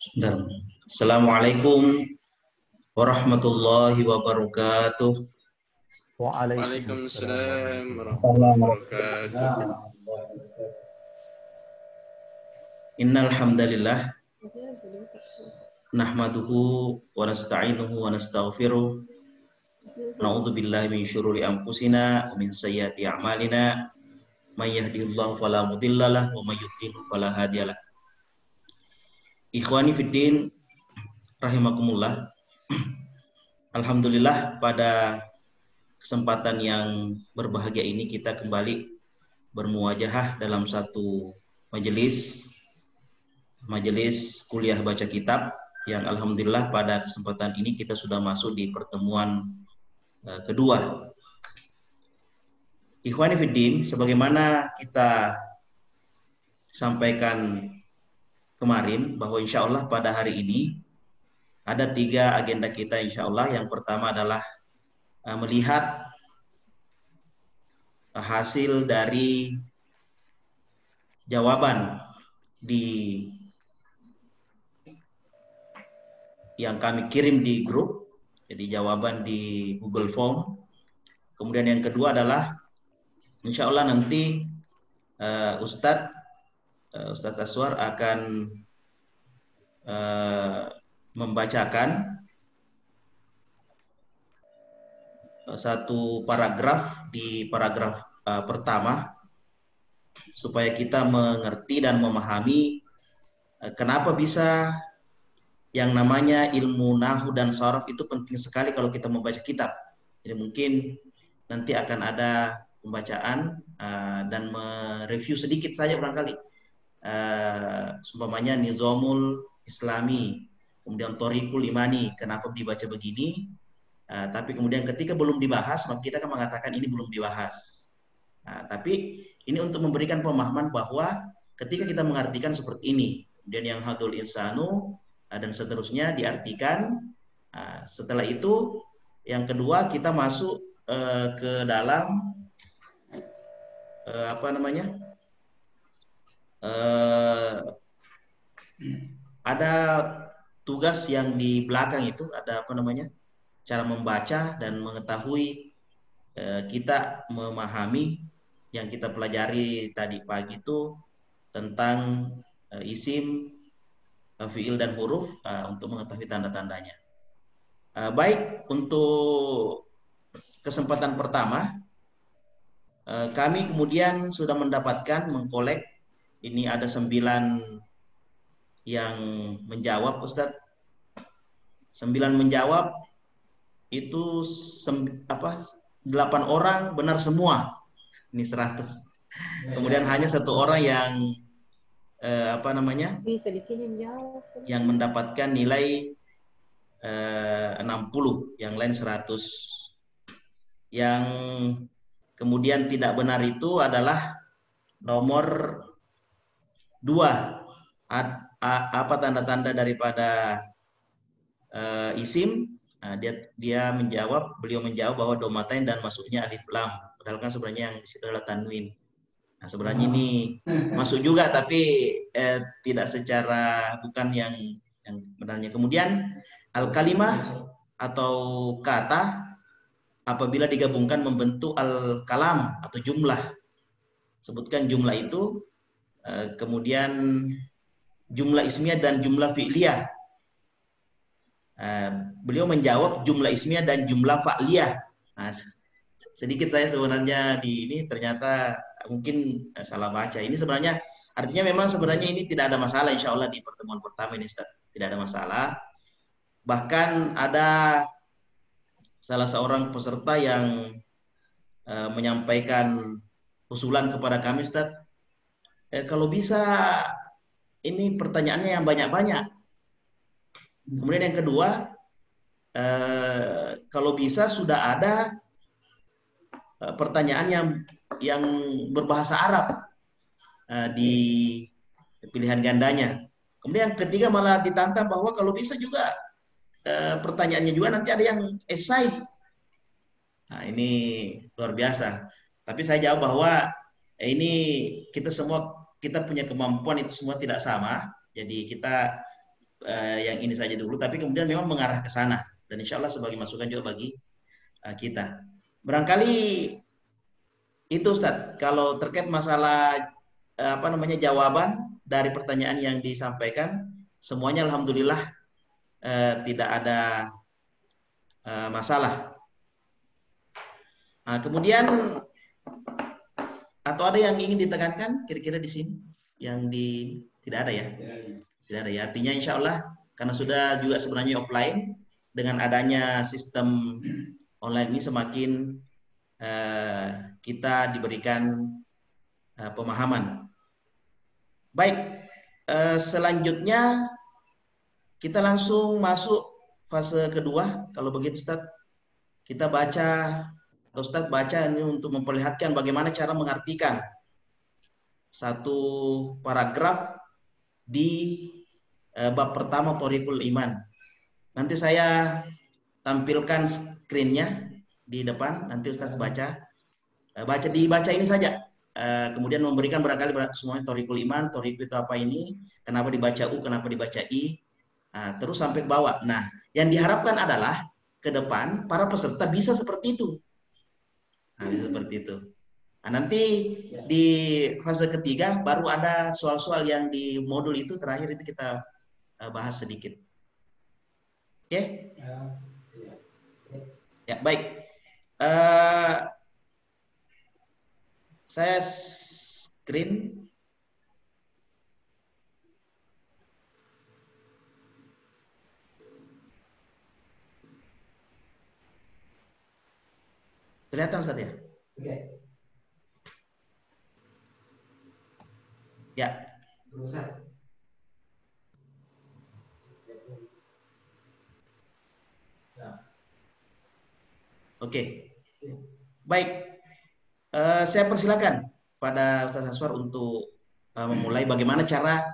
Bentar. Assalamualaikum warahmatullahi wabarakatuh. Waalaikumsalam warahmatullahi wabarakatuh. Innal hamdalillah nahmaduhu wa nasta'inuhu wa nastaghfiruh. Na'udzu billahi min syururi anfusina wa min sayyiati a'malina. May yahdihillahu fala mudhillalah wa may yudhlil fala hadiyalah. Ikhwani fiddin rahimakumullah. Alhamdulillah pada kesempatan yang berbahagia ini kita kembali bermuajahah dalam satu majelis kuliah baca kitab yang alhamdulillah pada kesempatan ini kita sudah masuk di pertemuan kedua. Ikhwani fiddin, sebagaimana kita sampaikan kemarin bahwa insya Allah pada hari ini ada 3 agenda kita insya Allah. Yang pertama adalah melihat hasil dari jawaban yang kami kirim di grup, jadi jawaban di Google Form. Kemudian yang kedua adalah insya Allah nanti Ustadz Aswar akan membacakan satu paragraf di paragraf pertama supaya kita mengerti dan memahami kenapa bisa yang namanya ilmu nahwu dan sharaf itu penting sekali kalau kita membaca kitab. Jadi mungkin nanti akan ada pembacaan dan mereview sedikit saja barangkali. Seumpamanya Nizamul Islami, kemudian Thoriqul Imani, kenapa dibaca begini? Tapi kemudian ketika belum dibahas, maka kita akan mengatakan ini belum dibahas. Tapi ini untuk memberikan pemahaman bahwa ketika kita mengartikan seperti ini, kemudian yang hadul insanu dan seterusnya diartikan. Setelah itu, yang kedua kita masuk ke dalam ada tugas yang di belakang itu ada cara membaca dan mengetahui kita memahami yang kita pelajari tadi pagi itu tentang isim, fiil dan huruf untuk mengetahui tanda-tandanya. Baik, untuk kesempatan pertama kami kemudian sudah mendapatkan mengkolek ini ada 9 yang menjawab, Ustadz. 9 menjawab itu 8 orang benar semua. Ini 100. Kemudian hanya 1 orang yang bisa dikirim jawab yang mendapatkan nilai 60, yang lain 100. Yang kemudian tidak benar itu adalah nomor 2. Apa tanda-tanda daripada isim? Beliau menjawab bahwa domatain dan masuknya alif lam. Padahal kan sebenarnya yang di situ adalah tanwin. Nah, sebenarnya ini masuk juga tapi tidak secara bukan yang benarnya. Kemudian al-kalimah atau kata apabila digabungkan membentuk al-kalam atau jumlah. Sebutkan jumlah itu, kemudian jumlah ismiyah dan jumlah fi'liyah. Beliau menjawab jumlah ismiyah dan jumlah fa'liyah. Nah, sedikit saya sebenarnya di ini ternyata mungkin salah baca. Ini sebenarnya artinya memang sebenarnya ini tidak ada masalah insya Allah di pertemuan pertama ini Ustaz. Tidak ada masalah. Bahkan ada salah seorang peserta yang menyampaikan usulan kepada kami Ustaz. Kalau bisa ini pertanyaannya yang banyak-banyak. Kemudian yang kedua, kalau bisa sudah ada pertanyaan yang berbahasa Arab di pilihan gandanya. Kemudian yang ketiga malah ditantang bahwa kalau bisa juga pertanyaannya juga nanti ada yang esai. Nah, ini luar biasa. Tapi saya jawab bahwa ini kita punya kemampuan itu semua tidak sama. Jadi kita yang ini saja dulu, tapi kemudian memang mengarah ke sana, dan insya Allah sebagai masukan juga bagi kita. Barangkali itu Ustadz, kalau terkait masalah jawaban dari pertanyaan yang disampaikan, semuanya alhamdulillah tidak ada masalah. Nah, kemudian atau ada yang ingin ditekankan kira-kira di sini yang tidak ada ya? Tidak ada ya. Artinya insya Allah karena sudah juga sebenarnya offline, dengan adanya sistem online ini semakin kita diberikan pemahaman. Baik, selanjutnya kita langsung masuk fase kedua. Kalau begitu Ustaz, kita baca atau Ustaz baca ini untuk memperlihatkan bagaimana cara mengartikan satu paragraf di bab pertama Thoriqul Iman. Nanti saya tampilkan screen-nya di depan, nanti Ustaz baca. Dibaca ini saja. Kemudian memberikan barangkali semuanya Thoriqul Iman, Thoriq itu apa ini, kenapa dibaca U, kenapa dibaca I, terus sampai ke bawah. Nah, yang diharapkan adalah ke depan para peserta bisa seperti itu. Bisa seperti itu. Nah, nanti di fase ketiga baru ada soal-soal yang di modul itu terakhir itu kita bahas sedikit. Oke? Ya, baik. Saya screen. Kelihatan Ustaz ya? Oke. Ya. Oke. Baik. Saya persilakan pada Ustaz Aswar untuk memulai bagaimana cara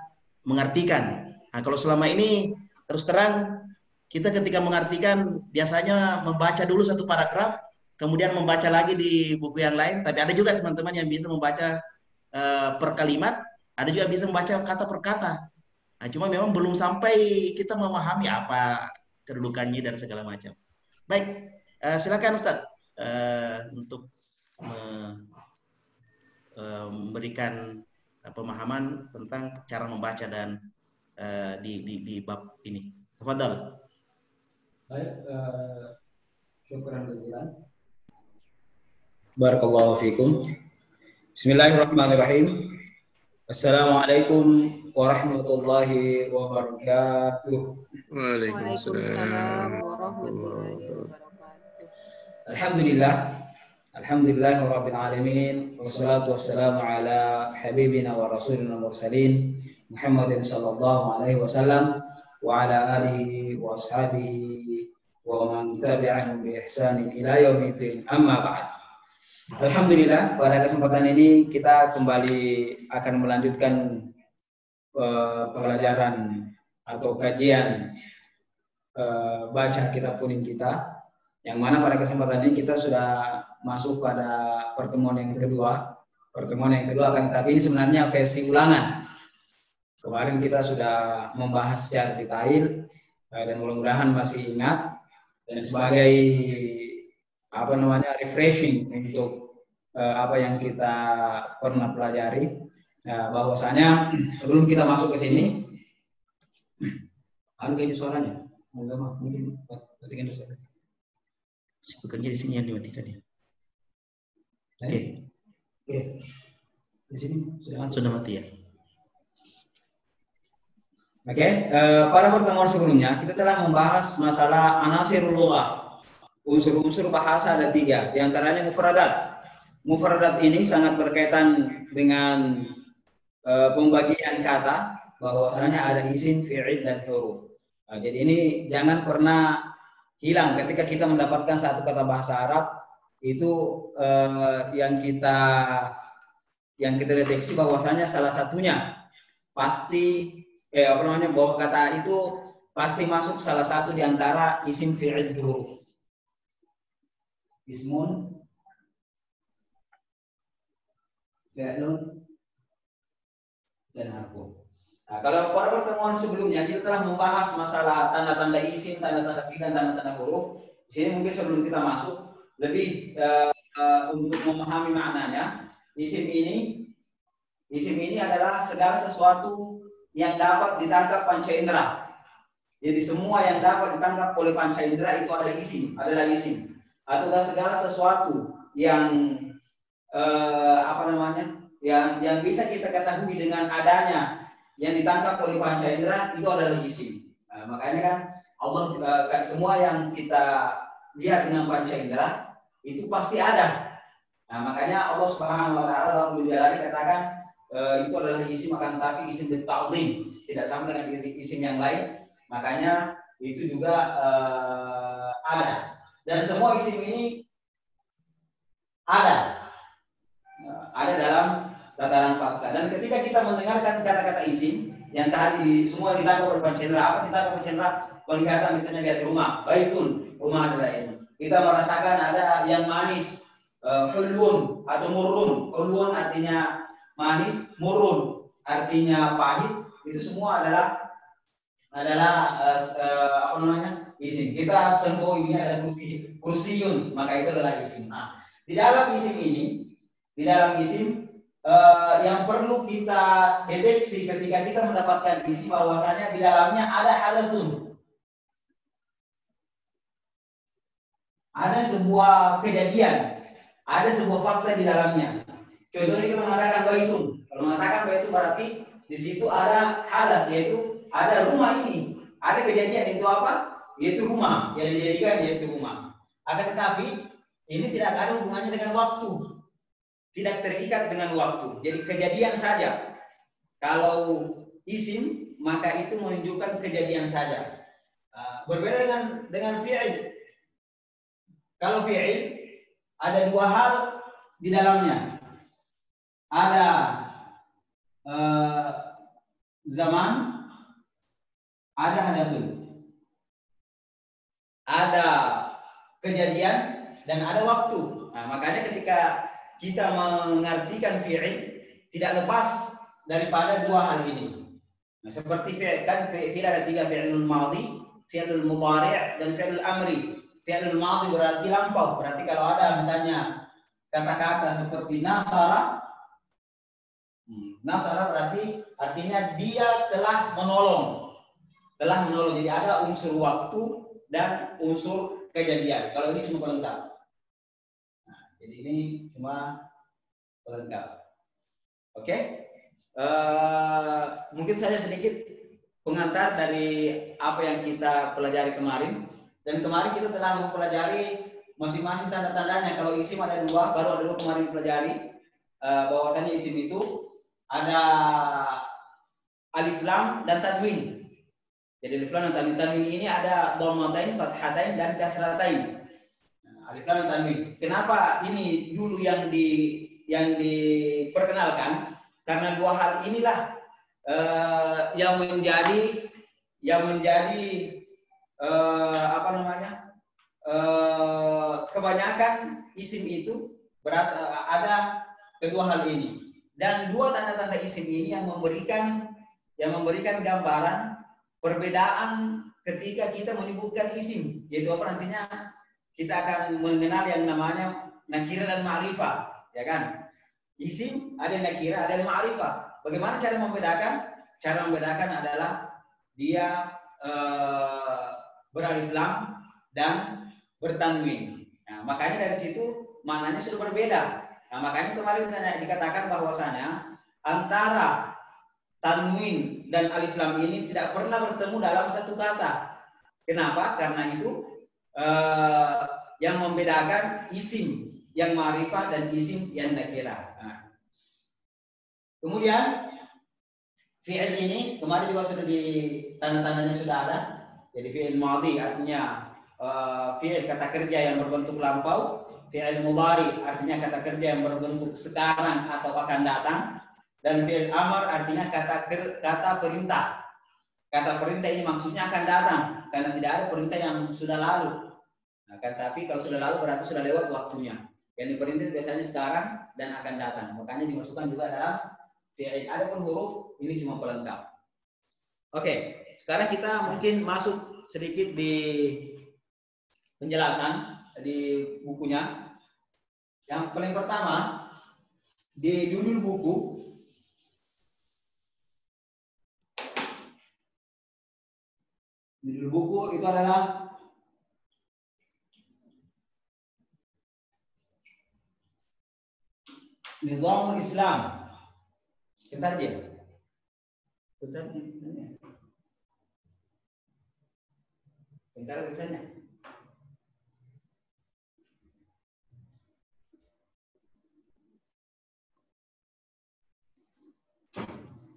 mengartikan. Nah, kalau selama ini terus terang kita ketika mengartikan biasanya membaca dulu satu paragraf, kemudian membaca lagi di buku yang lain. Tapi ada juga teman-teman yang bisa membaca per kalimat, ada juga bisa membaca kata per kata. Nah, cuma memang belum sampai kita memahami apa kedudukannya dan segala macam. Baik, silakan Ustadz untuk memberikan pemahaman tentang cara membaca dan di bab ini. Tafadhal. Baik, syukran jazilan. Barakallahu fikum. Bismillahirrahmanirrahim. Assalamualaikum warahmatullahi wabarakatuh. Waalaikumsalam warahmatullahi wabarakatuh. Alhamdulillah rabbil alamin, wassalatu wassalamu ala habibina wa rasulina mursalin Muhammadin sallallahu alaihi wasallam wa ala alihi wa ashabihi wa man tabi'ahum bi ihsanin ila yaumiddin, amma ba'd. Alhamdulillah, pada kesempatan ini kita kembali akan melanjutkan pelajaran atau kajian baca kitab kuning kita, yang mana pada kesempatan ini kita sudah masuk pada pertemuan yang kedua. Pertemuan yang kedua akan, tapi ini sebenarnya versi ulangan. Kemarin kita sudah membahas secara detail dan mudah-mudahan masih ingat, dan sebagai refreshing untuk apa yang kita pernah pelajari. Bahwasanya sebelum kita masuk ke sini, kayaknya suaranya mungkin matikan dulu. Bekerja di sini yang dimatikan ya. Oke. Di sini sudah mati ya. Oke, pada pertemuan sebelumnya kita telah membahas masalah anasirul lughah. Unsur-unsur bahasa ada 3, di antaranya mufradat. Mufradat ini sangat berkaitan dengan pembagian kata, bahwasanya ada isim, fi'il, dan huruf. Nah, jadi ini jangan pernah hilang ketika kita mendapatkan satu kata bahasa Arab itu yang kita deteksi bahwasanya salah satunya pasti bahwa kata itu pasti masuk salah satu di antara isim, fi'il, huruf. Ismun, fi'lun, dan harfun. Nah, kalau pada pertemuan sebelumnya kita telah membahas masalah tanda-tanda isim, tanda-tanda fi'il, dan tanda-tanda huruf. Di sini mungkin sebelum kita masuk lebih untuk memahami maknanya, isim ini adalah segala sesuatu yang dapat ditangkap panca indera. Jadi semua yang dapat ditangkap oleh panca indera itu adalah isim. Atau segala sesuatu yang yang bisa kita ketahui dengan adanya yang ditangkap oleh panca indera itu adalah isim. Nah, makanya kan Allah semua yang kita lihat dengan panca indera itu pasti ada. Nah, makanya Allah Subhanahu wa taala dalam Al-Jalali katakan itu adalah isim, akan tapi isim ta'zim, tidak sama dengan isim yang lain. Makanya itu juga ada. Dan semua isim ini ada dalam tataran fakta. Dan ketika kita mendengarkan kata-kata isim yang tadi semua ditangkap oleh panca indera, apa ditangkap panca indera? Penglihatan, misalnya lihat rumah, baitun, rumah adalah ini. Kita merasakan ada yang manis, hulun atau murun. Hulun artinya manis, murun artinya pahit. Itu semua adalah isim. Kita sentuh ini adalah kursiyun, maka itu adalah isim. Nah, di dalam isim yang perlu kita deteksi ketika kita mendapatkan isim bahwasanya di dalamnya ada hadatsun. Ada sebuah kejadian, ada sebuah fakta di dalamnya. Contohnya kita mengatakan baitun. Kalau mengatakan baitun berarti di situ ada hadat, yaitu ada rumah ini. Ada kejadian, itu apa? Yaitu rumah, yang dijadikan yaitu rumah. Akan tetapi ini tidak ada hubungannya dengan waktu. Tidak terikat dengan waktu. Jadi kejadian saja. Kalau isim, maka itu menunjukkan kejadian saja. Berbeda dengan fi'il. Kalau fi'il ada dua hal di dalamnya. Ada zaman, ada hadatsun. Ada kejadian dan ada waktu. Nah, makanya ketika kita mengartikan fi'il tidak lepas daripada dua hal ini. Nah, seperti fi'il kan fi'il ada tiga, fi'il madhi, fi'il mudhari' dan fi'il amri. Fi'il madhi berarti lampau. Berarti kalau ada misalnya kata-kata seperti nasara, nasara berarti artinya dia telah menolong. Telah menolong. Jadi ada unsur waktu dan unsur kejadian. Kalau ini cuma pelengkap. Nah, jadi ini cuma pelengkap. Oke? Mungkin saja sedikit pengantar dari apa yang kita pelajari kemarin. Dan kemarin kita telah mempelajari masing-masing tanda-tandanya. Kalau isim ada dua, baru ada dua kemarin pelajari. Bahwasanya isim itu ada alif lam dan tanwin. Jadi alif lam dan tanwin. Tanwin ini ada dhammatain, fathatain dan kasratain. Alif lam dan tanwin. Kenapa ini dulu yang diperkenalkan? Karena dua hal inilah yang menjadi kebanyakan isim itu berasal ada kedua hal ini. Dan dua tanda-tanda isim ini yang memberikan gambaran perbedaan ketika kita menyebutkan isim, yaitu apa nantinya kita akan mengenal yang namanya nakirah dan ma'rifah, ya kan? Isim ada yang nakirah, ada yang ma'rifah. Bagaimana cara membedakan? Cara membedakan adalah dia beralif lam dan bertanwin. Nah, makanya dari situ maknanya sudah berbeda. Nah, makanya kemarin dikatakan bahwasanya antara tanwin dan alif lam ini tidak pernah bertemu dalam satu kata. Kenapa? Karena itu yang membedakan isim yang ma'rifah dan isim yang nakirah. Nah, kemudian fi'il ini kemarin juga sudah tanda-tandanya sudah ada. Jadi fi'il madhi artinya fi'il kata kerja yang berbentuk lampau. Fi'il mudhari artinya kata kerja yang berbentuk sekarang atau akan datang. Dan fi'il amr artinya kata perintah. Kata perintah ini maksudnya akan datang karena tidak ada perintah yang sudah lalu. Nah, tapi kalau sudah lalu berarti sudah lewat waktunya. Yang diperintah biasanya sekarang dan akan datang. Makanya dimasukkan juga dalam fi'il. Adapun huruf ini cuma pelengkap. Oke, sekarang kita mungkin masuk sedikit di penjelasan di bukunya. Yang paling pertama, di judul buku, itu adalah Nizamul Islam. Bentar dia. Bentar tulisannya.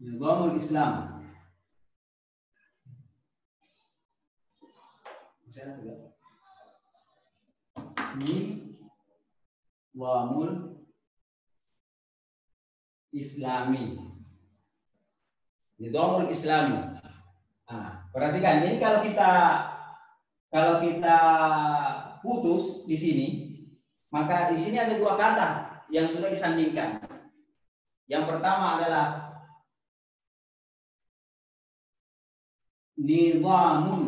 Nizamul Islam. Nizamul Islami. Nizamul Islami. Nah, perhatikan ini kalau kita putus di sini, maka di sini ada dua kata yang sudah disandingkan. Yang pertama adalah nizamun.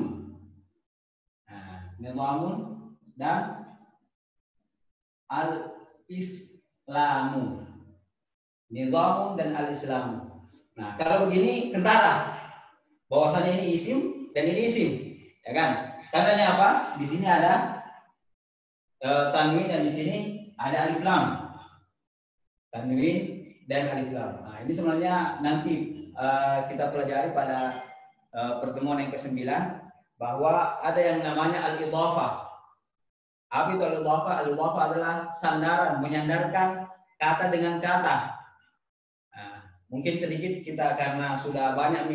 Nah, nizamun dan al-islamu. Nizamun dan al-islamu. Nah, kalau begini kentara. Bahwasanya ini isim dan ini isim, ya kan? Tandanya apa? Di sini ada tanwin dan di sini ada alif lam. Tanwin dan alif lam. Nah, ini sebenarnya nanti kita pelajari pada pertemuan yang ke-9 bahwa ada yang namanya al-idhafah. Apa itu al-idhafah? Al-idhafah adalah sandaran, menyandarkan kata dengan kata. Mungkin sedikit kita karena sudah banyak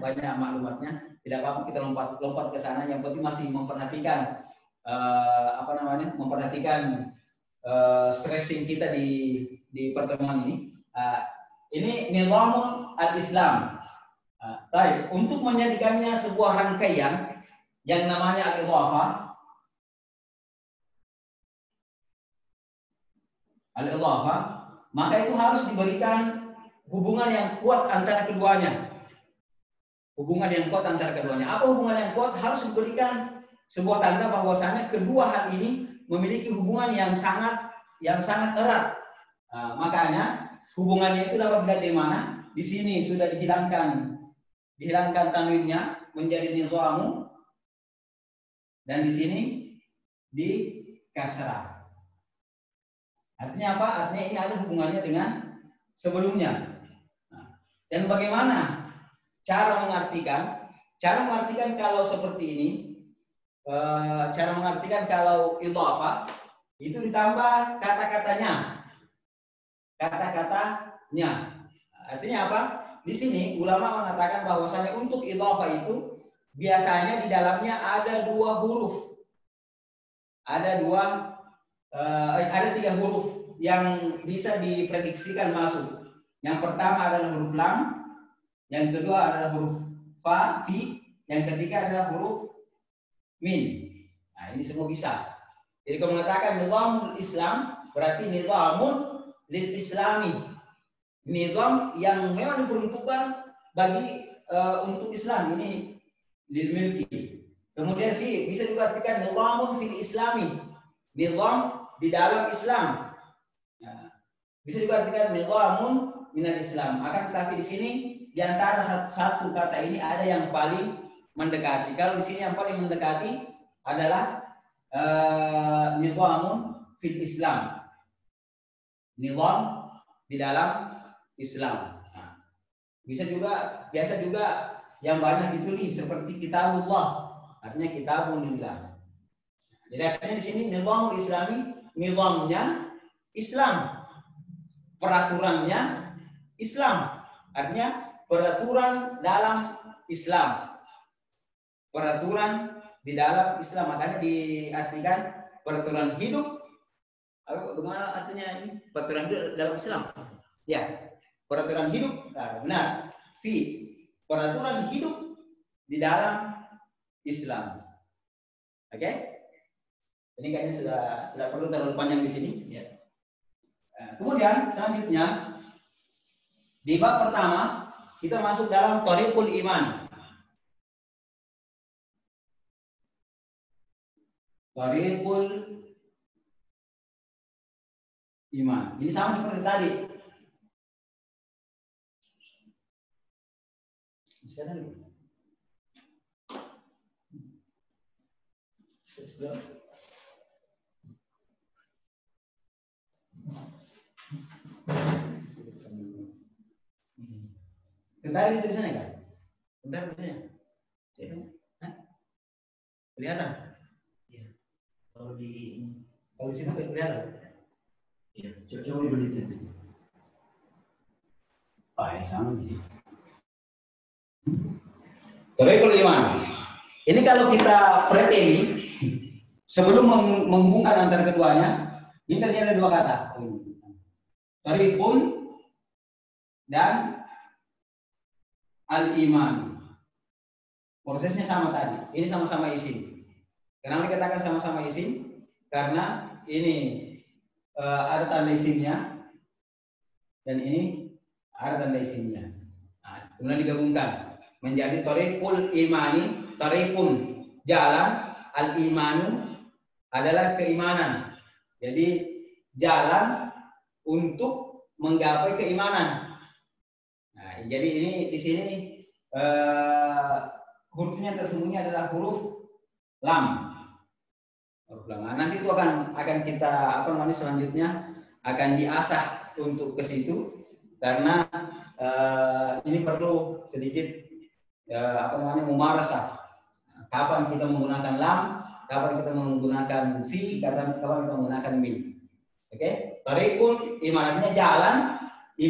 banyak maklumatnya, tidak apa-apa kita lompat ke sana. Yang penting masih memperhatikan memperhatikan stressing kita di pertemuan ini. Ini nizamul al-Islam. Baik, untuk menjadikannya sebuah rangkaian yang namanya al-idhafah, maka itu harus diberikan hubungan yang kuat antara keduanya. Hubungan yang kuat antara keduanya. Apa hubungan yang kuat? Harus diberikan sebuah tanda bahwasanya kedua hal ini memiliki hubungan yang sangat erat. Makanya hubungannya itu dapat dilihat dari mana? Di sini sudah dihilangkan tanwinnya menjadi nizamu, dan di sini di kasrah. Artinya apa? Artinya ini ada hubungannya dengan sebelumnya. Dan bagaimana cara mengartikan? Cara mengartikan kalau seperti ini, cara mengartikan kalau idhafah itu ditambah kata-katanya. Artinya apa? Di sini ulama mengatakan bahwasanya untuk idhafah itu biasanya di dalamnya ada dua huruf. Ada tiga huruf yang bisa diprediksikan masuk. Yang pertama adalah huruf lam, yang kedua adalah huruf fa, fi, yang ketiga adalah huruf min. Nah, ini semua bisa. Jadi kalau mengatakan nizamul Islam berarti nizamun lil Islami. Nizam yang memang diperuntukkan bagi untuk Islam, ini lil milki. Kemudian fi bisa juga artikan nizamun fil Islami. Nizam di dalam Islam. Nah, bisa juga artikan nizamun minal Islam. Akan tetapi di sini di antara satu kata ini ada yang paling mendekati. Kalau di sini yang paling mendekati adalah nizamun fil Islam. Nizam di dalam Islam. Nah, biasa juga yang banyak ditulis seperti kitabullah. Artinya kitabunillah. Jadi artinya di sini nizamul Islami, nizamnya Islam. Peraturannya Islam, artinya peraturan dalam Islam. Peraturan di dalam Islam, makanya diartikan peraturan hidup. Bagaimana artinya ini? Peraturan hidup dalam Islam. Ya, peraturan hidup. Nah, benar. Fi, peraturan hidup di dalam Islam. Oke? Ini kayaknya sudah tidak perlu terlalu panjang di sini. Ya. Kemudian selanjutnya di bab pertama kita masuk dalam thariqul iman. Tariqul iman. Ini sama seperti tadi. Tadi tulisannya kan? Bentar tulisannya. Kelihatan? Ya. Kalau di situ kelihatan? ya, coba dulu itu. Ya sama sih. Tariqul iman. Ini kalau kita preteli sebelum menghubungkan antara keduanya, ini terjadi dua kata. Tariqul dan al-iman. Prosesnya sama tadi. Ini sama-sama isim. Kenapa dikatakan sama-sama isim? Karena ini ada tanda isimnya dan ini ada tanda isimnya. Nah, kemudian digabungkan menjadi tariqul imani, tariqun jalan, al-imanu adalah keimanan. Jadi jalan untuk menggapai keimanan. Nah, jadi ini di sini hurufnya tersembunyi adalah huruf lam. Nah, nanti itu akan kita selanjutnya akan diasah untuk ke situ karena ini perlu sedikit mumarasah. Kapan kita menggunakan lam, kapan kita menggunakan fi, kapan kita menggunakan min. Oke? Tariqul iman artinya jalan,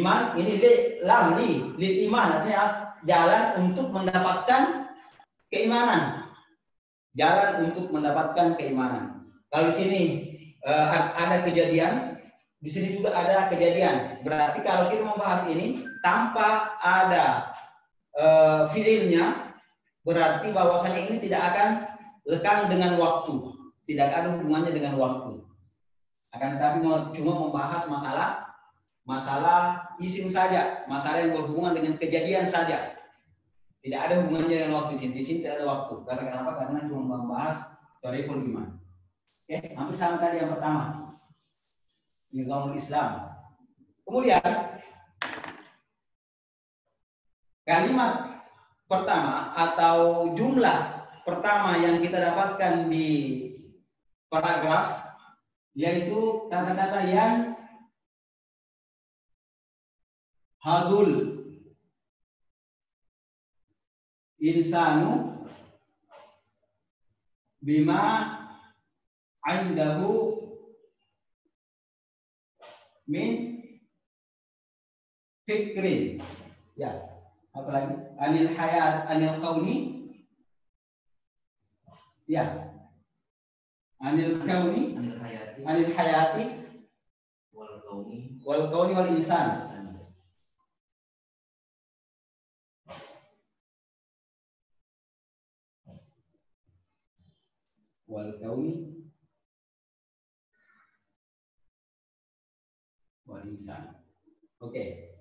iman ini lam lil iman artinya jalan untuk mendapatkan keimanan. Jalan untuk mendapatkan keimanan. Kalau di sini ada kejadian, di sini juga ada kejadian. Berarti kalau kita membahas ini tanpa ada fiilnya, berarti bahwasanya ini tidak akan lekang dengan waktu, tidak ada hubungannya dengan waktu. Akan tetapi cuma membahas masalah isim saja, masalah yang berhubungan dengan kejadian saja. Tidak ada hubungannya dengan waktu. Di sini tidak ada waktu. Karena kenapa? Karena cuma membahas tariqul iman. Oke, hampir sama tadi yang pertama. Nizamul Islam. Kemudian kalimat pertama atau jumlah pertama yang kita dapatkan di paragraf yaitu kata-kata yang hadul insanu bima indahu min fikrin. Ya, apalagi anil hayat, anil kauni. Ya, anil kauni, anil hayati wal kauni wal insan. Wal kauni wal insan. Oke.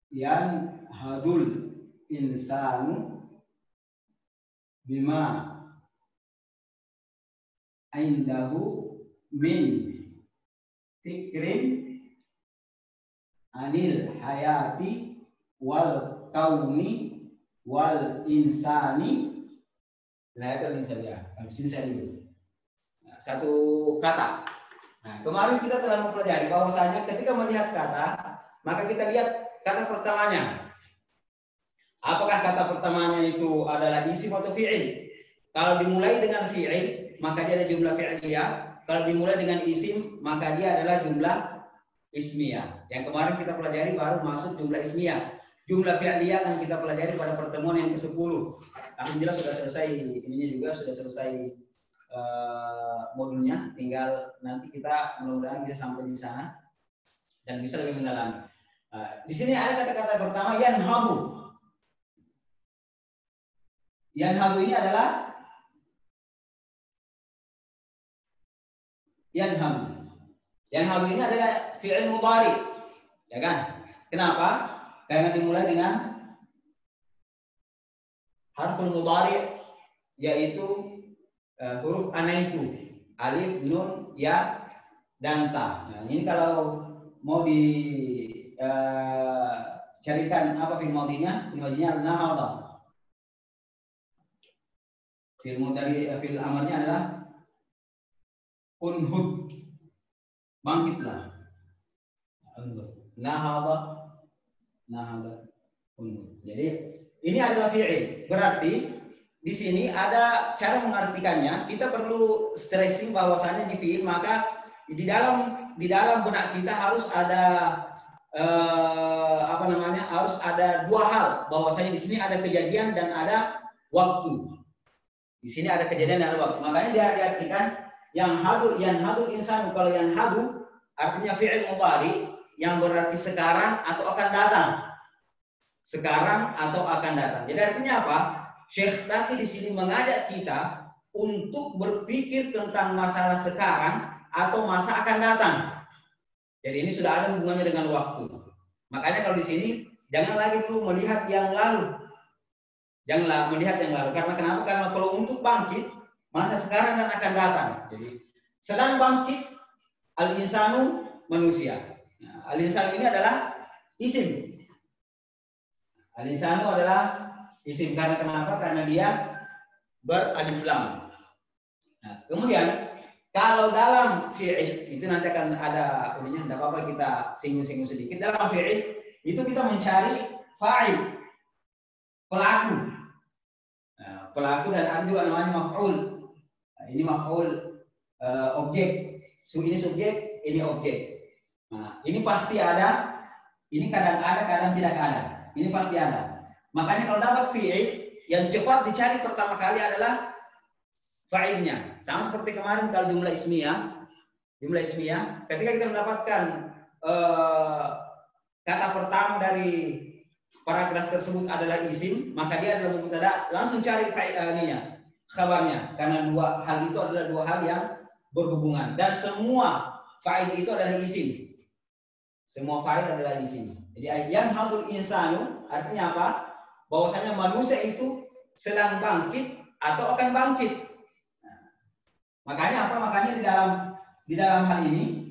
Yan hadul insanu bima indahu min fikrin anil hayati wal kauni wal insani. Nah, itu misalnya, habis ini saya dulu. Nah, satu kata. Nah, kemarin kita telah mempelajari bahwasanya ketika melihat kata, maka kita lihat kata pertamanya. Apakah kata pertamanya itu adalah isim atau fi'il? Kalau dimulai dengan fi'il, maka dia ada jumlah fi'liyah. Kalau dimulai dengan isim, maka dia adalah jumlah ismiyah. Yang kemarin kita pelajari baru masuk jumlah ismiyah. Jumlah fi'liyah akan kita pelajari pada pertemuan yang ke-10. Alhamdulillah sudah selesai, ininya juga sudah selesai modulnya. Tinggal nanti kita mudah-mudahan bisa sampai di sana dan bisa lebih mendalami. Di sini ada kata-kata pertama yanhabu. Yanhabu ini adalah yanhabu. Yanhabu ini adalah fi'il mudhari. Ya kan? Kenapa? Karena dimulai dengan harful mudhari yaitu huruf anaitu, alif, nun, ya, dan ta. Nah, ini kalau mau carikan apa fi'il madhinya? Fi'il madhinya nahadha. Fi'il amarnya adalah unhud, bangkitlah. Nahadha, unhud. Jadi ini adalah fi'il. Berarti di sini ada cara mengartikannya. Kita perlu stressing bahwasannya di fi'il, maka di dalam benak kita harus ada harus ada dua hal, bahwasanya di sini ada kejadian dan ada waktu. Di sini ada kejadian dan ada waktu. Makanya dia diartikan yang hadur insan. Kalau yang hadur artinya fi'il mudhari yang berarti sekarang atau akan datang. Sekarang atau akan datang. Jadi artinya apa? Syekh Taqi di sini mengajak kita untuk berpikir tentang masalah sekarang atau masa akan datang. Jadi ini sudah ada hubungannya dengan waktu. Makanya kalau di sini jangan lagi dulu melihat yang lalu. Janganlah melihat yang lalu. Karena kenapa? Karena kalau untuk bangkit, masa sekarang dan akan datang. Jadi sedang bangkit al-insanu, manusia. Nah, al-insanu ini adalah isim. Al-insanu adalah isim. Karena kenapa? Karena dia beralif lam. Nah, kemudian kalau dalam fi'il itu nanti akan ada ininya, tidak apa-apa kita singgung-singgung sedikit. Dalam fi'il itu kita mencari fa'il, pelaku. Nah, pelaku dan ada juga namanya maf'ul. Nah, ini maf'ul, objek. Ini subjek, ini objek. Nah, ini pasti ada. Ini kadang ada, kadang tidak ada. Ini pasti ada. Makanya kalau dapat fi'il, yang cepat dicari pertama kali adalah fa'ilnya. Sama seperti kemarin kalau jumlah ismiyah, ketika kita mendapatkan kata pertama dari paragraf tersebut adalah isim, maka dia adalah mubtada, langsung cari fa'ilnya, khabarnya, karena dua hal itu adalah dua hal yang berhubungan dan semua fa'il itu adalah isim. Semua fa'il adalah isim. Jadi yang hadur insanu artinya apa? Bahwasanya manusia itu sedang bangkit atau akan bangkit. Makanya apa? Makanya di dalam hal ini,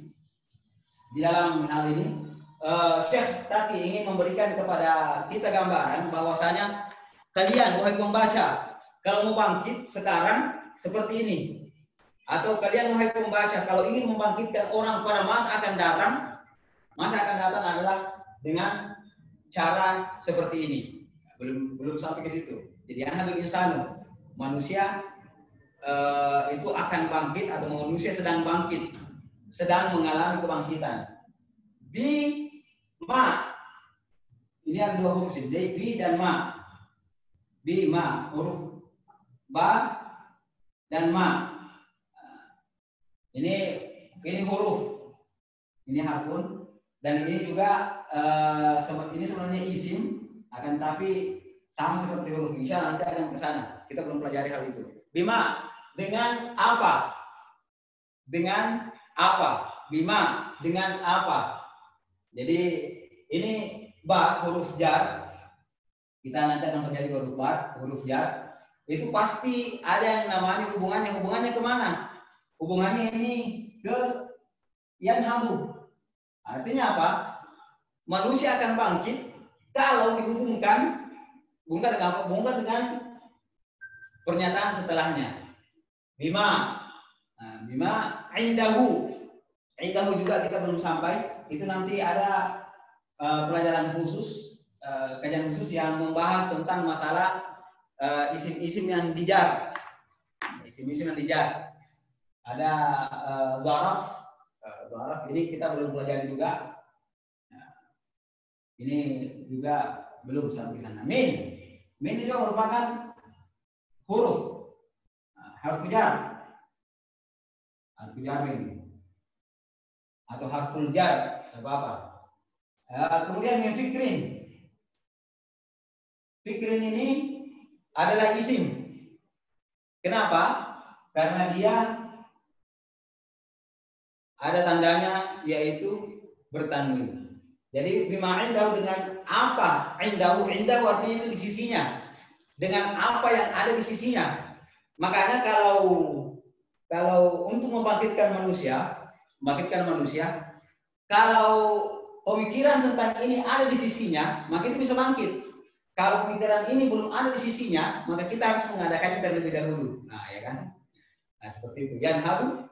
Syekh Taqi ingin memberikan kepada kita gambaran bahwasanya kalian wahai pembaca, kalau mau bangkit sekarang seperti ini, atau kalian wahai pembaca kalau ingin membangkitkan orang pada masa akan datang adalah dengan cara seperti ini. Belum sampai ke situ. Jadi hadur insanu, manusia itu akan bangkit atau manusia sedang bangkit, sedang mengalami kebangkitan. Ma, ini ada dua huruf sini, bi dan ma. Ma, huruf ba dan ma. Ini huruf, ini harfun, dan ini juga ini sebenarnya isim, akan tapi sama seperti huruf. Insya Allah nanti akan ke sana. Kita belum pelajari hal itu. Bima, dengan apa? Dengan apa? Bima, dengan apa? Jadi ini ba, huruf jar. Kita nanti akan pelajari huruf jar. Itu pasti ada yang namanya hubungannya. Hubungannya kemana? Hubungannya ini ke yanhamu. Artinya apa? Manusia akan bangkit kalau dihubungkan dengan apa? Hubungkan dengan pernyataan setelahnya. Bima. Nah, bima indahu. Indahu juga kita belum sampai. Itu nanti ada pelajaran khusus, kajian khusus yang membahas tentang masalah isim-isim yang dijar. Isim-isim yang dijar. Ada zaraf. Zaraf ini kita belum pelajari juga. Nah, ini juga belum sampai ke sana. Min juga merupakan huruf. Harfu jar. Harfu jarin. Atau harful jar, apa-apa. Kemudian yang fikrin. Fikrin ini adalah isim. Kenapa? Karena dia ada tandanya yaitu bertanwin. Jadi bima indahu dengan apa? Indahu artinya itu di sisinya. Dengan apa yang ada di sisinya. Makanya kalau untuk membangkitkan manusia, kalau pemikiran tentang ini ada di sisinya, maka itu bisa bangkit. Kalau pemikiran ini belum ada di sisinya, maka kita harus mengadakannya terlebih dahulu. Nah, ya kan? Nah, seperti itu. Yang harus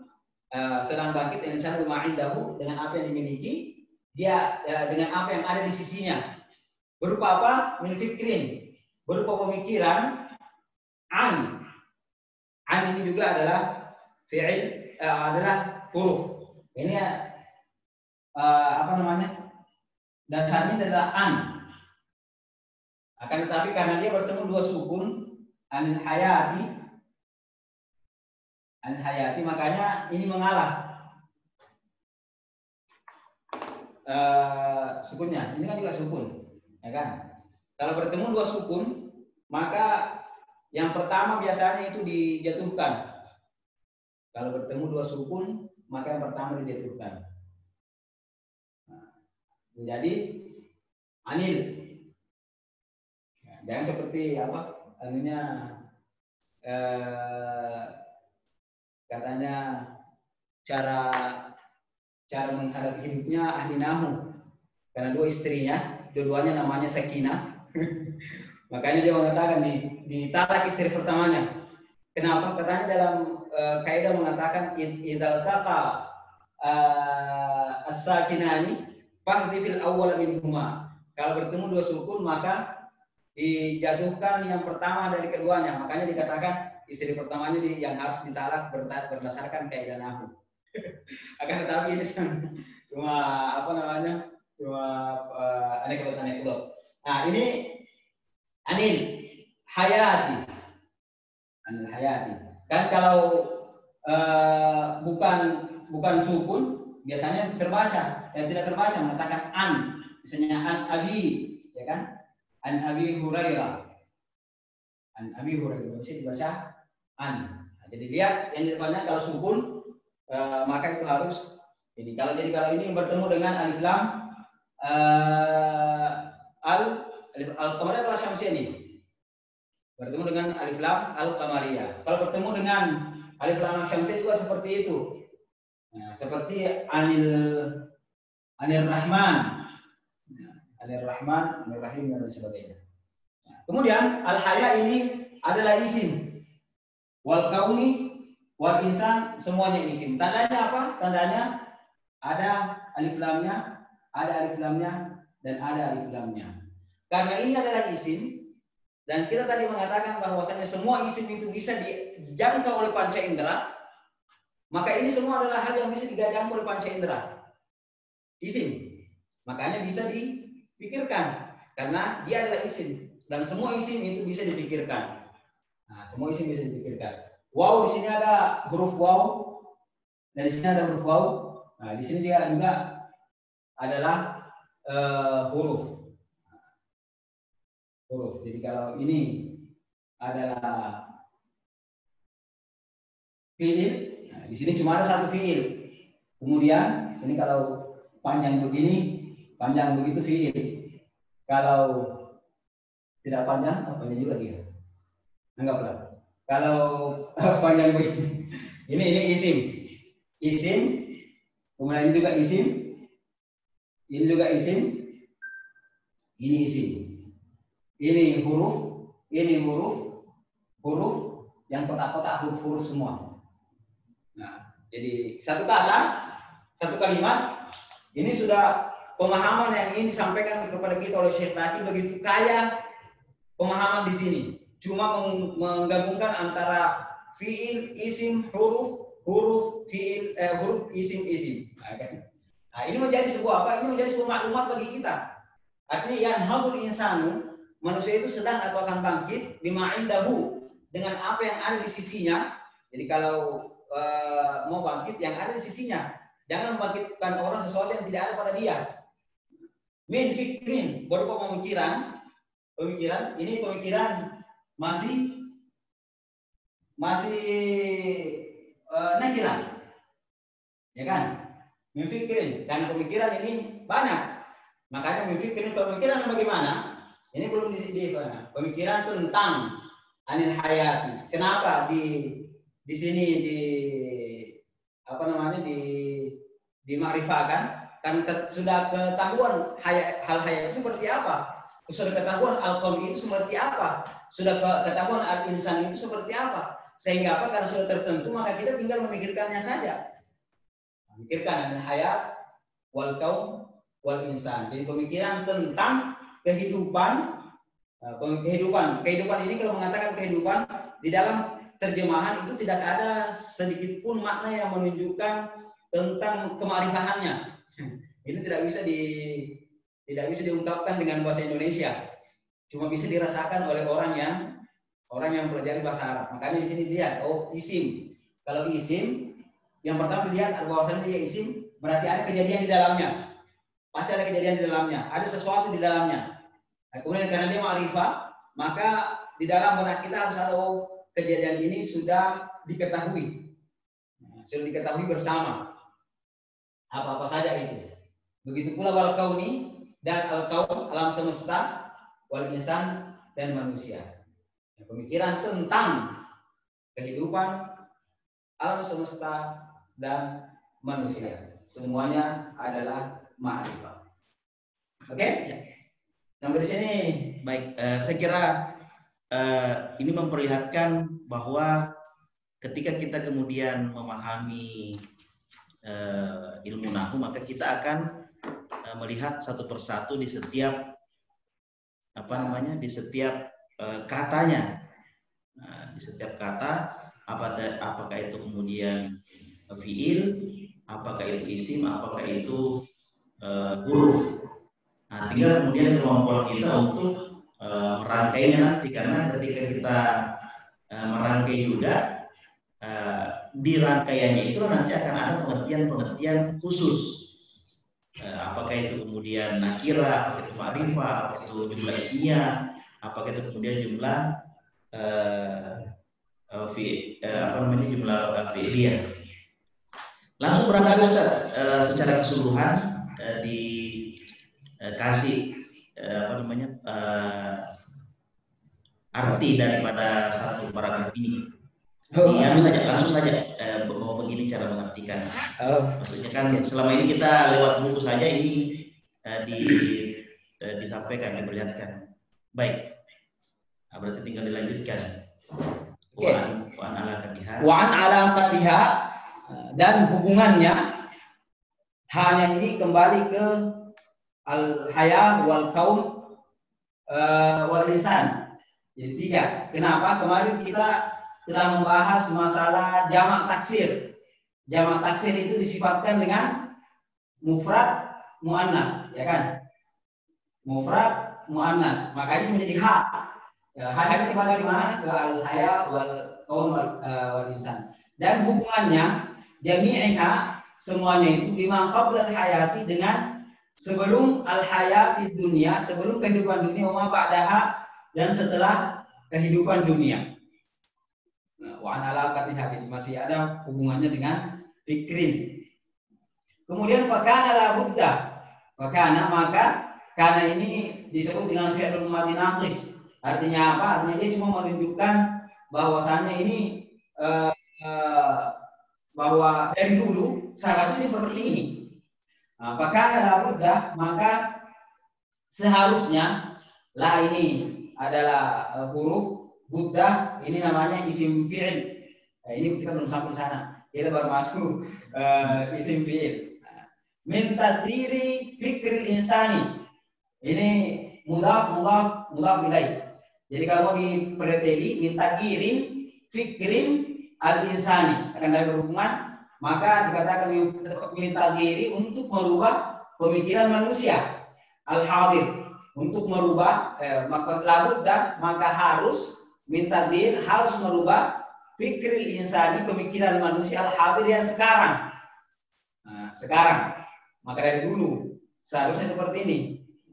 sedang bangkit yang sana ma'indahu, dengan apa yang dimiliki, dia dengan apa yang ada di sisinya. Berupa apa? Min fikrin, berupa pemikiran. An ini juga adalah fi'il, adalah huruf. Ini apa namanya? Dasarnya adalah an. Akan tetapi karena dia bertemu dua sukun, anil hayati, makanya ini mengalah sukunnya. Ini kan juga sukun, ya kan? Kalau bertemu dua sukun, maka yang pertama biasanya itu dijatuhkan. Kalau bertemu dua sukun, maka yang pertama dijatuhkan. Menjadi anil. Jangan seperti apa? Anunya katanya cara menghadapi hidupnya ahli nahu. Karena dua istrinya, dua-duanya namanya Sakinah. Makanya dia mengatakan di talak istri pertamanya. Kenapa? Katanya dalam kaidah mengatakan idzal taqa as-sakinani fahdhifil awwal minhuma. Kalau bertemu dua sukun maka dijatuhkan yang pertama dari keduanya. Makanya dikatakan istri pertamanya yang harus ditalak berdasarkan kaidah nahwu. Akan tetapi ini cuma apa namanya? Cuma anekdot. Nah, ini anil hayati. Anil hayati. Kan kalau bukan sukun biasanya terbaca, tidak terbaca mengatakan an. Misalnya an abi, ya kan? An Abi Hurairah. An Abi Hurairah mesti dibaca an. Nah, jadi lihat yang di depannya kalau sukun maka itu harus ini. Kalau ini bertemu dengan alif lam al-qamariyah atau syamsiyah ini. Bertemu dengan alif lam al-qamariyah. Kalau bertemu dengan alif lam syamsiyah juga seperti itu. Nah, seperti anil rahman. Al-Rahman, Al-Rahim dan sebagainya. Kemudian al-haya ini adalah isim. Wal kauni, wal insan, semuanya isim. Tandanya apa? Tandanya ada alif lamnya, dan ada alif lamnya. Karena ini adalah isim, dan kita tadi mengatakan bahwasanya semua isim itu bisa dijangkau oleh panca indera, maka ini semua adalah hal yang bisa dijangkau oleh panca indera. Isim. Makanya bisa dipikirkan karena dia adalah isim dan semua isim itu bisa dipikirkan. Nah, semua isim bisa dipikirkan. Waw di sini ada huruf waw dan di sini ada huruf waw. Nah, di sini dia juga adalah huruf. Jadi kalau ini adalah fiil, nah, di sini cuma ada satu fiil. Kemudian ini kalau panjang begini, panjang begitu fiil. Kalau tidak panjang, panjang juga dia. Anggaplah. Kalau panjang begini, ini isim. Kemudian ini juga isim. Ini juga isim. Ini isim. Ini huruf. Ini huruf yang kotak-kotak huruf semua. Nah, jadi satu kata, satu kalimat. Ini sudah pemahaman yang ingin disampaikan kepada kita oleh Syekh Taki, begitu kaya pemahaman di sini. Cuma menggabungkan antara fiil, isim, huruf, fiil, huruf, isim. Nah, ini menjadi sebuah apa? Ini menjadi sebuah maklumat bagi kita. Artinya yanhadul insanu, manusia itu sedang atau akan bangkit bima indahu, dengan apa yang ada di sisinya. Jadi kalau mau bangkit yang ada di sisinya. Jangan membangkitkan orang sesuatu yang tidak ada pada dia. Min fikrin, berupa pemikiran. Ini pemikiran masih nakiran, ya kan? Min fikrin, dan pemikiran ini banyak. Makanya min fikrin, pemikiran bagaimana? Ini belum di pemikiran tentang anil hayati. Kenapa di sini dimakrifakan? Kan sudah ketahuan hal hayat seperti apa, sudah ketahuan al-qaum itu seperti apa, sudah ketahuan al-insan itu seperti apa, sehingga apa? Karena sudah tertentu maka kita tinggal memikirkannya saja. Memikirkan anil hayat wal qaum wal insan. Jadi pemikiran tentang kehidupan ini, kalau mengatakan kehidupan di dalam terjemahan itu tidak ada sedikit pun makna yang menunjukkan tentang kemakrifahannya. Ini tidak bisa diungkapkan dengan bahasa Indonesia. Cuma bisa dirasakan oleh orang yang pelajari bahasa Arab. Makanya di sini dilihat, oh isim. Kalau isim, yang pertama dilihat bahwasanya dia isim, berarti ada kejadian di dalamnya. Pasti ada kejadian di dalamnya, ada sesuatu di dalamnya. Nah, kemudian karena dia ma'rifah, maka di dalam benak kita harus ada kejadian ini sudah diketahui. Sudah diketahui bersama. Apa-apa saja itu. Begitu pula wal kauni dan al kaun, alam semesta, wal insan dan manusia. Pemikiran tentang kehidupan, alam semesta dan manusia. Semuanya adalah ma'rifah. Oke? Sampai di sini. Baik, saya kira ini memperlihatkan bahwa ketika kita kemudian memahami ilmu nahwu, maka kita akan melihat satu persatu di setiap di setiap katanya. Di setiap kata, apakah itu kemudian fiil, apakah itu isim, apakah itu huruf. Nah, tinggal kemudian kemampuan kita untuk merangkainya nanti, karena ketika kita merangkai juga, di rangkaiannya itu nanti akan ada pengertian-pengertian khusus. Apakah itu kemudian nakira, apakah itu ma'rifah, apakah itu jumlah ismiyah, apakah itu kemudian jumlah jumlah fi'liyah. Langsung barangkali Ustaz, secara keseluruhan dikasih arti daripada satu paragraf ini. Langsung saja mau begini cara mengartikan. Maksudnya kan selama ini kita lewat buku saja, ini disampaikan, diperlihatkan. Baik, berarti tinggal dilanjutkan. Wa'an ala qatiha, dan hubungannya hanya ini kembali ke al-haya wal kaum wal insan. Jadi 3. Kenapa? Kemarin kita telah membahas masalah jamak taksir. Jamak taksir itu disifatkan dengan mufrad muannas, ya kan? Mufrad muannas, makanya menjadi ha. Ya, ha ini pada di mana? Ke al-haya wal qaum wal insan. Dan hubungannya jami'iha, semuanya itu bima qabla al-hayati, dengan sebelum al-hayati dunia, sebelum kehidupan dunia, wa ba'daha, dan setelah kehidupan dunia. Wa ala qatiha, masih ada hubungannya dengan fikrin. Kemudian fakana la budda, fakana, maka karena ini disebut dengan fi'lul madhi naqis. Artinya apa? Artinya dia cuma menunjukkan bahwasannya ini bahwa dari dulu seharusnya seperti ini. Fakana la budda, maka seharusnya la ini adalah huruf, Buddha ini namanya isim fi'il. Nah, ini kita belum sampai sana. Kita baru masuk isim fi'il. Min tadiri fikril insani. Ini mudhaf ilaih. Jadi kalau dipreteli min tadiri fikrin al insani, akan ada berhubungan, maka dikatakan min tadiri untuk merubah pemikiran manusia. Al hadir, untuk merubah maka harus minta dir, harus merubah fikril insani, pemikiran manusia al-hadir yang sekarang. Nah, sekarang. Maka dari dulu seharusnya seperti ini,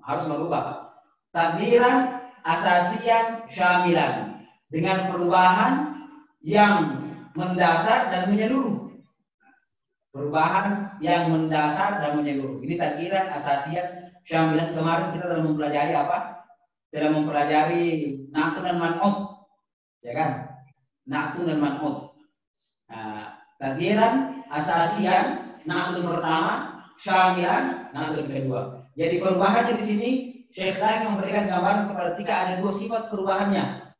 harus merubah. Tadbiran asasian syamilan, dengan perubahan yang mendasar dan menyeluruh. Perubahan yang mendasar dan menyeluruh. Ini tadbiran asasian syamilan. Kemarin kita telah mempelajari apa? Telah mempelajari na'tu dan man'ut. ya kan? Na'tun dan man'ut. Nah, takdiran, asasian, na'tun pertama, syamilan, na'tun kedua. Jadi perubahannya di sini Syekh lagi memberikan gambaran kepada tiga ada dua sifat perubahannya.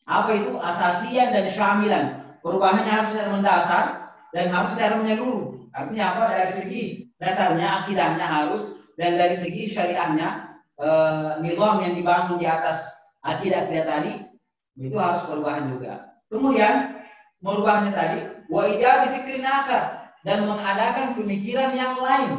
Apa itu? Asasian dan syamilan. Perubahannya harus secara mendasar dan harus secara menyeluruh. Artinya apa? Dari segi dasarnya, akidahnya harus, dan dari segi syariahnya, nizam yang dibangun di atas akidah-akidah tadi, itu harus perubahan juga. Kemudian, merubahnya tadi, wa ijadi fikrin akhar, dan mengadakan pemikiran yang lain.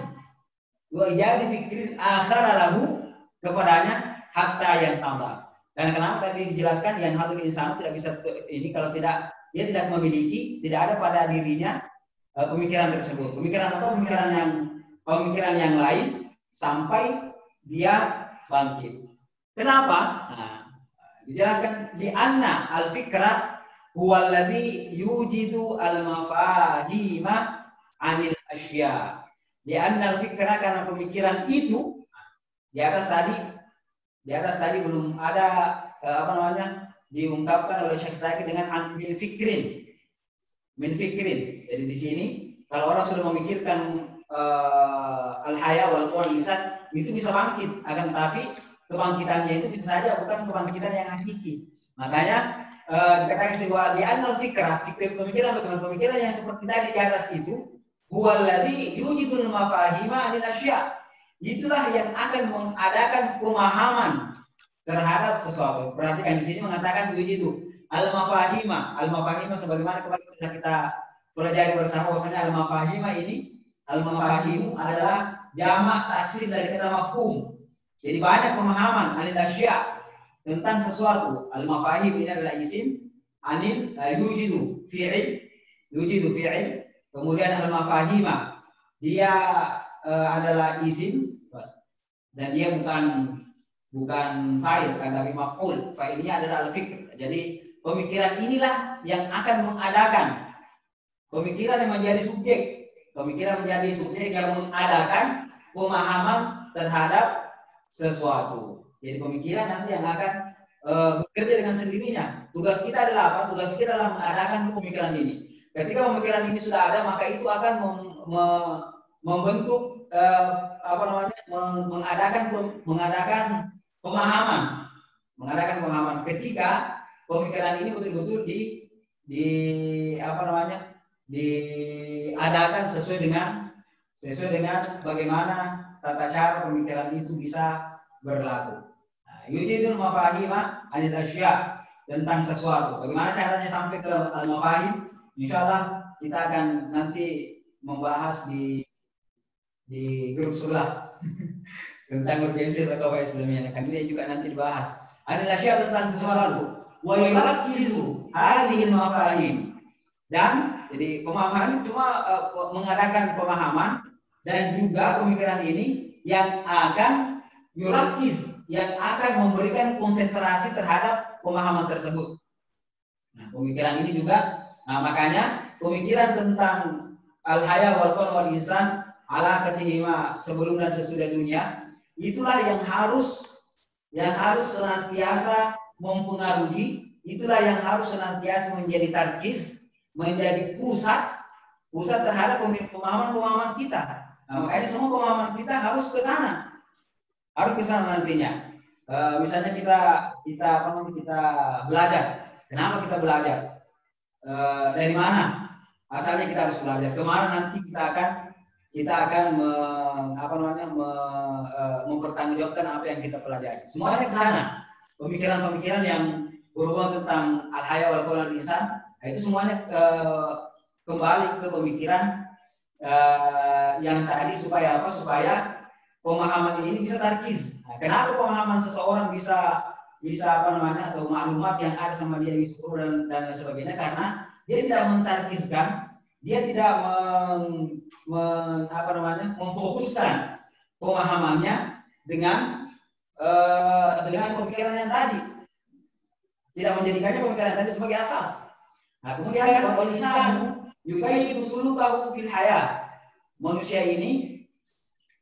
Wa ijadi fikrin akhar lahu, kepadanya, hatta yang tambah. Dan kenapa tadi dijelaskan yang hadul insan tidak bisa ini kalau tidak dia tidak memiliki, tidak ada pada dirinya pemikiran tersebut. Pemikiran apa? Pemikiran yang lain sampai dia bangkit. Kenapa? Nah, dijelaskan di anna al-fikra huwa alladhi yujidu al-mafahima 'anil asya. Di anna al-fikra, karena pemikiran itu di atas tadi belum ada diungkapkan oleh Syekh Taqi dengan min fikrin. Jadi di sini kalau orang sudah memikirkan al-haya wal qawl insan, itu bisa bangkit, akan tetapi kebangkitannya itu bisa saja bukan kebangkitan yang hakiki. Makanya dikatakan bahwa di anal fikra, pemikiran yang seperti tadi di atas itu, huwa alladhi yujidul mafahima 'anil asya. Itulah yang akan mengadakan pemahaman terhadap sesuatu. Perhatikan di sini mengatakan yujidu al-mafahima. Al-mafahima sebagaimana kemarin sudah kita pelajari bersama, bahwasanya al-mafahima ini, al-mafahimu adalah jamak taksir dari kata mafhum. Jadi banyak pemahaman anil asya tentang sesuatu. Al-mafahim ini adalah isim, anil yujidu fi'il, kemudian al-mafahima dia adalah isim dan dia bukan fa'il kan, tapi maf'ul. Fa'ilnya adalah al-fikr. Jadi pemikiran inilah yang akan mengadakan pemikiran yang menjadi subjek. Pemikiran menjadi subjek yang mengadakan pemahaman terhadap sesuatu. Jadi pemikiran nanti yang akan bekerja dengan sendirinya. Tugas kita adalah apa? Tugas kita adalah mengadakan pemikiran ini. Ketika pemikiran ini sudah ada, maka itu akan membentuk mengadakan pemahaman. Ketika pemikiran ini betul-betul diadakan sesuai dengan bagaimana tata cara pemikiran itu bisa berlaku. Yujidul mafahima 'anil asya, tentang sesuatu. Bagaimana caranya sampai ke al-mafahim? Insyaallah kita akan nanti membahas di grup sebelah tentang urgensi berkawal Islamiyah. Kan ini juga nanti dibahas. 'Anil asya, tentang sesuatu. Wa yurakkizu hadhihi al-mafahim. Dan jadi pemahaman cuma mengadakan pemahaman dan juga pemikiran ini yang akan yurakkiz, yang akan memberikan konsentrasi terhadap pemahaman tersebut. Nah, pemikiran ini juga, makanya pemikiran tentang al-haya wal qawl wal insan ala katihima, sebelum dan sesudah dunia, itulah yang harus senantiasa mempengaruhi, itulah yang harus senantiasa menjadi tarkiz, menjadi pusat terhadap pemahaman kita. Nah, makanya semua pemahaman kita harus ke sana. Nantinya. Misalnya kita belajar. Kenapa kita belajar? Dari mana asalnya kita harus belajar? Kemana nanti kita akan mempertanggungjawabkan apa yang kita pelajari. Semuanya ke sana. Pemikiran-pemikiran yang berhubungan tentang al-haya wal qawl wal insan, itu semuanya kembali ke pemikiran yang tadi supaya apa? Supaya pemahaman ini bisa tarkiz. Nah, kenapa pemahaman seseorang bisa atau maklumat yang ada sama dia bisa turun dan sebagainya, karena dia tidak mentarkizkan, dia tidak memfokuskan pemahamannya dengan pemikiran yang tadi, tidak menjadikannya pemikiran tadi sebagai asas. Nah, kemudian wal insanu yukayyifu sulukahu fil hayat. Manusia ini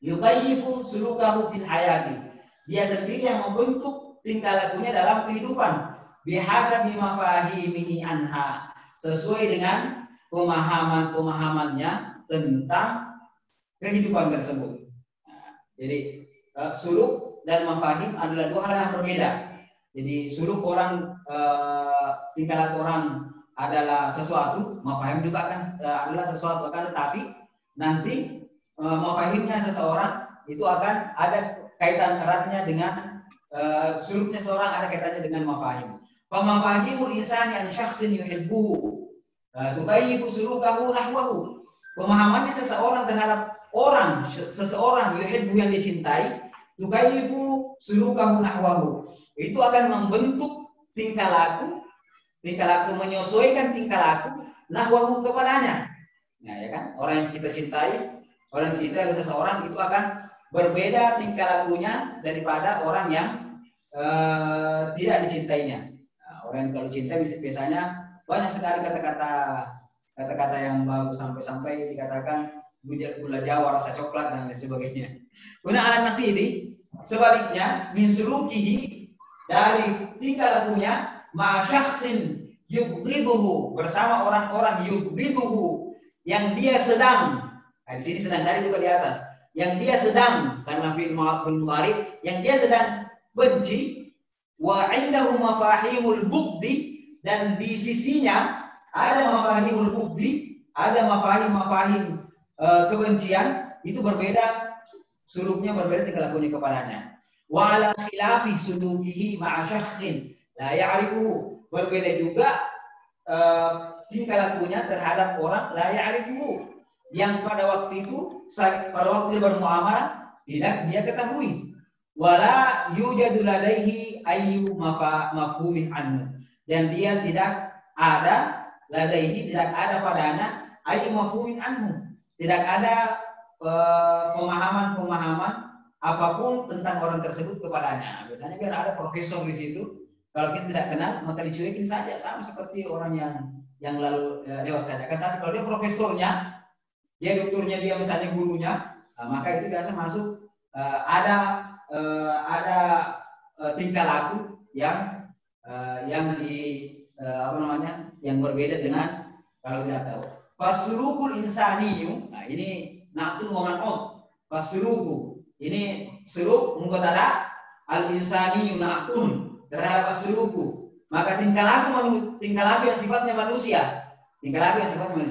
yukayyifu sulukahu fil hayati. Dia sendiri yang membentuk tingkah lakunya dalam kehidupan. bihasabi mafahimihi anha, sesuai dengan pemahamannya tentang kehidupan tersebut. Nah, jadi suluk dan mafahim adalah dua hal yang berbeda. Jadi suluk orang, tingkah laku orang adalah sesuatu, mafahim juga akan adalah sesuatu, akan tetapi nanti mafahimnya seseorang itu akan ada kaitan eratnya dengan suluknya seorang, ada kaitannya dengan mafahim. Famafahimul insani an syakhsin yuhibbuhu tubayyibu sulukahu nahwahu. Pemahamannya seseorang terhadap seseorang yuhibbu yang dicintai, tubayyibu sulukahu nahwahu, itu akan membentuk tingkah laku menyesuaikan tingkah laku nahwahu kepadanya. Nah, ya kan? Orang yang kita cintai, orang yang dicintai oleh seseorang itu akan berbeda tingkah lakunya daripada orang yang tidak dicintainya. Nah, orang yang kalau cinta biasanya banyak sekali kata-kata yang bagus, sampai dikatakan gula Jawa rasa coklat dan lain sebagainya. Guna alat naqidi, sebaliknya min sulukihi, dari tingkah lakunya ma syakhsin yubghiduhu, bersama orang-orang yubghiduhu yang dia sedang, nah, di sini sedang, tadi juga di atas, yang dia sedang, karena fil mudhari, yang dia sedang benci, wa indahu mafahimul bughdi, dan di sisinya ada mafahimul bughdi, ada mafahim kebencian, itu berbeda, suluknya berbeda tingkah lakunya kepadanya. Wa ala khilafi sulukihi ma'a syakhsin la ya'rifuhu, berbeda juga tingkah lakunya terhadap orang la ya'rifuhu, yang pada waktu itu, pada waktu dia bermuamalah tidak dia ketahui. Wala yujadu ladaihi ayyu mafhumin anhu, dan dia tidak ada ladaihi, tidak ada padanya ayyu mafhumin anhu, tidak ada pemahaman apapun tentang orang tersebut kepadanya. Biasanya biar ada profesor di situ, kalau kita tidak kenal maka dicuekin saja, sama seperti orang yang lalu lewat saja. Tapi kalau dia profesornya, dia doktornya, dia misalnya gurunya, maka itu biasa masuk ada tingkah laku yang yang berbeda dengan kalau tidak tahu. Fasulukul insaniyu, nah ini na'tun wa man'ut. Fasuluku, ini suluk mubtada, al insaniyu na'tun terhadap fasuluku. Maka tingkah laku yang sifatnya manusia,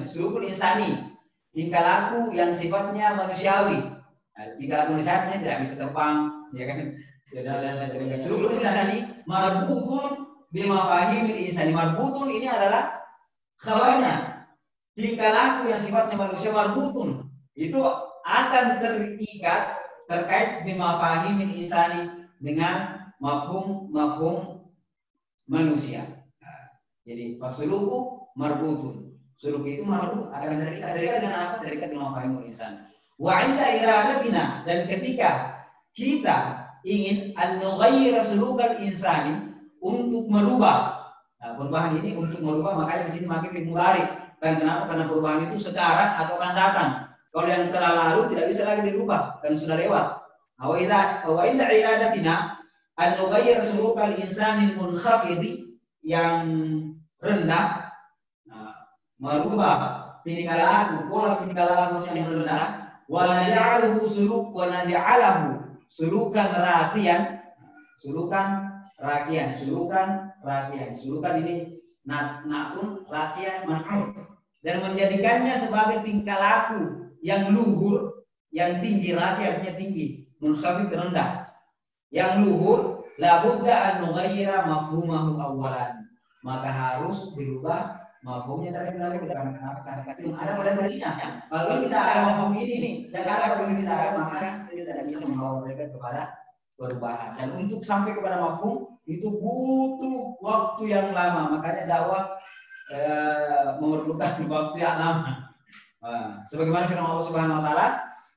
sulukul insani, tingkah laku yang sifatnya manusiawi. Nah, tingkah laku manusiawinya tidak bisa terbang, ya kan? Sulukul insani marbutun bimafahimil insani. Marbutun ini adalah khabarnya. Tingkah laku yang sifatnya manusia marbutun itu akan terikat terkait bimafahimil insani, dengan mafhum manusia. Nah, jadi fasuluku marbutun, suluk itu marbut akan terikat dengan apa? Terikat dengan mafhumul insan. Wa 'inda iradatina, dan ketika kita ingin an-nughayyira sulukal insani, untuk merubah. Nah, perubahan ini untuk merubah, makanya di sini pakai fi'il mudhari. Dan kenapa? Karena perubahan itu sekarang atau akan datang. Kalau yang telah lalu tidak bisa lagi dirubah karena sudah lewat. Wa inda iradatina an-nughayyira sulukal insani munkhafidi, yang rendah, merubah tingkah laku, pola tingkah laku yang rendah, wa naj'aluhu sulukan raqiyan, sulukan ini na'tun raqiyan man'ut, dan menjadikannya sebagai tingkah laku yang luhur, yang tinggi. Raqi artinya tinggi, munkhafid rendah. Yang luhur, la budda an nughayyira mafhumahu awwalan, maka harus dirubah mafhumnya terlebih dahulu. Karena ada pada dirinya. Kalau kita ada mafhum ini, dan kalau kita tidak ada, maka kita tidak bisa membawa mereka kepada perubahan. Dan untuk sampai kepada mafhum itu butuh waktu yang lama. Makanya dakwah memerlukan waktu yang lama. Sebagaimana firman Allah Subhanahu wa taala,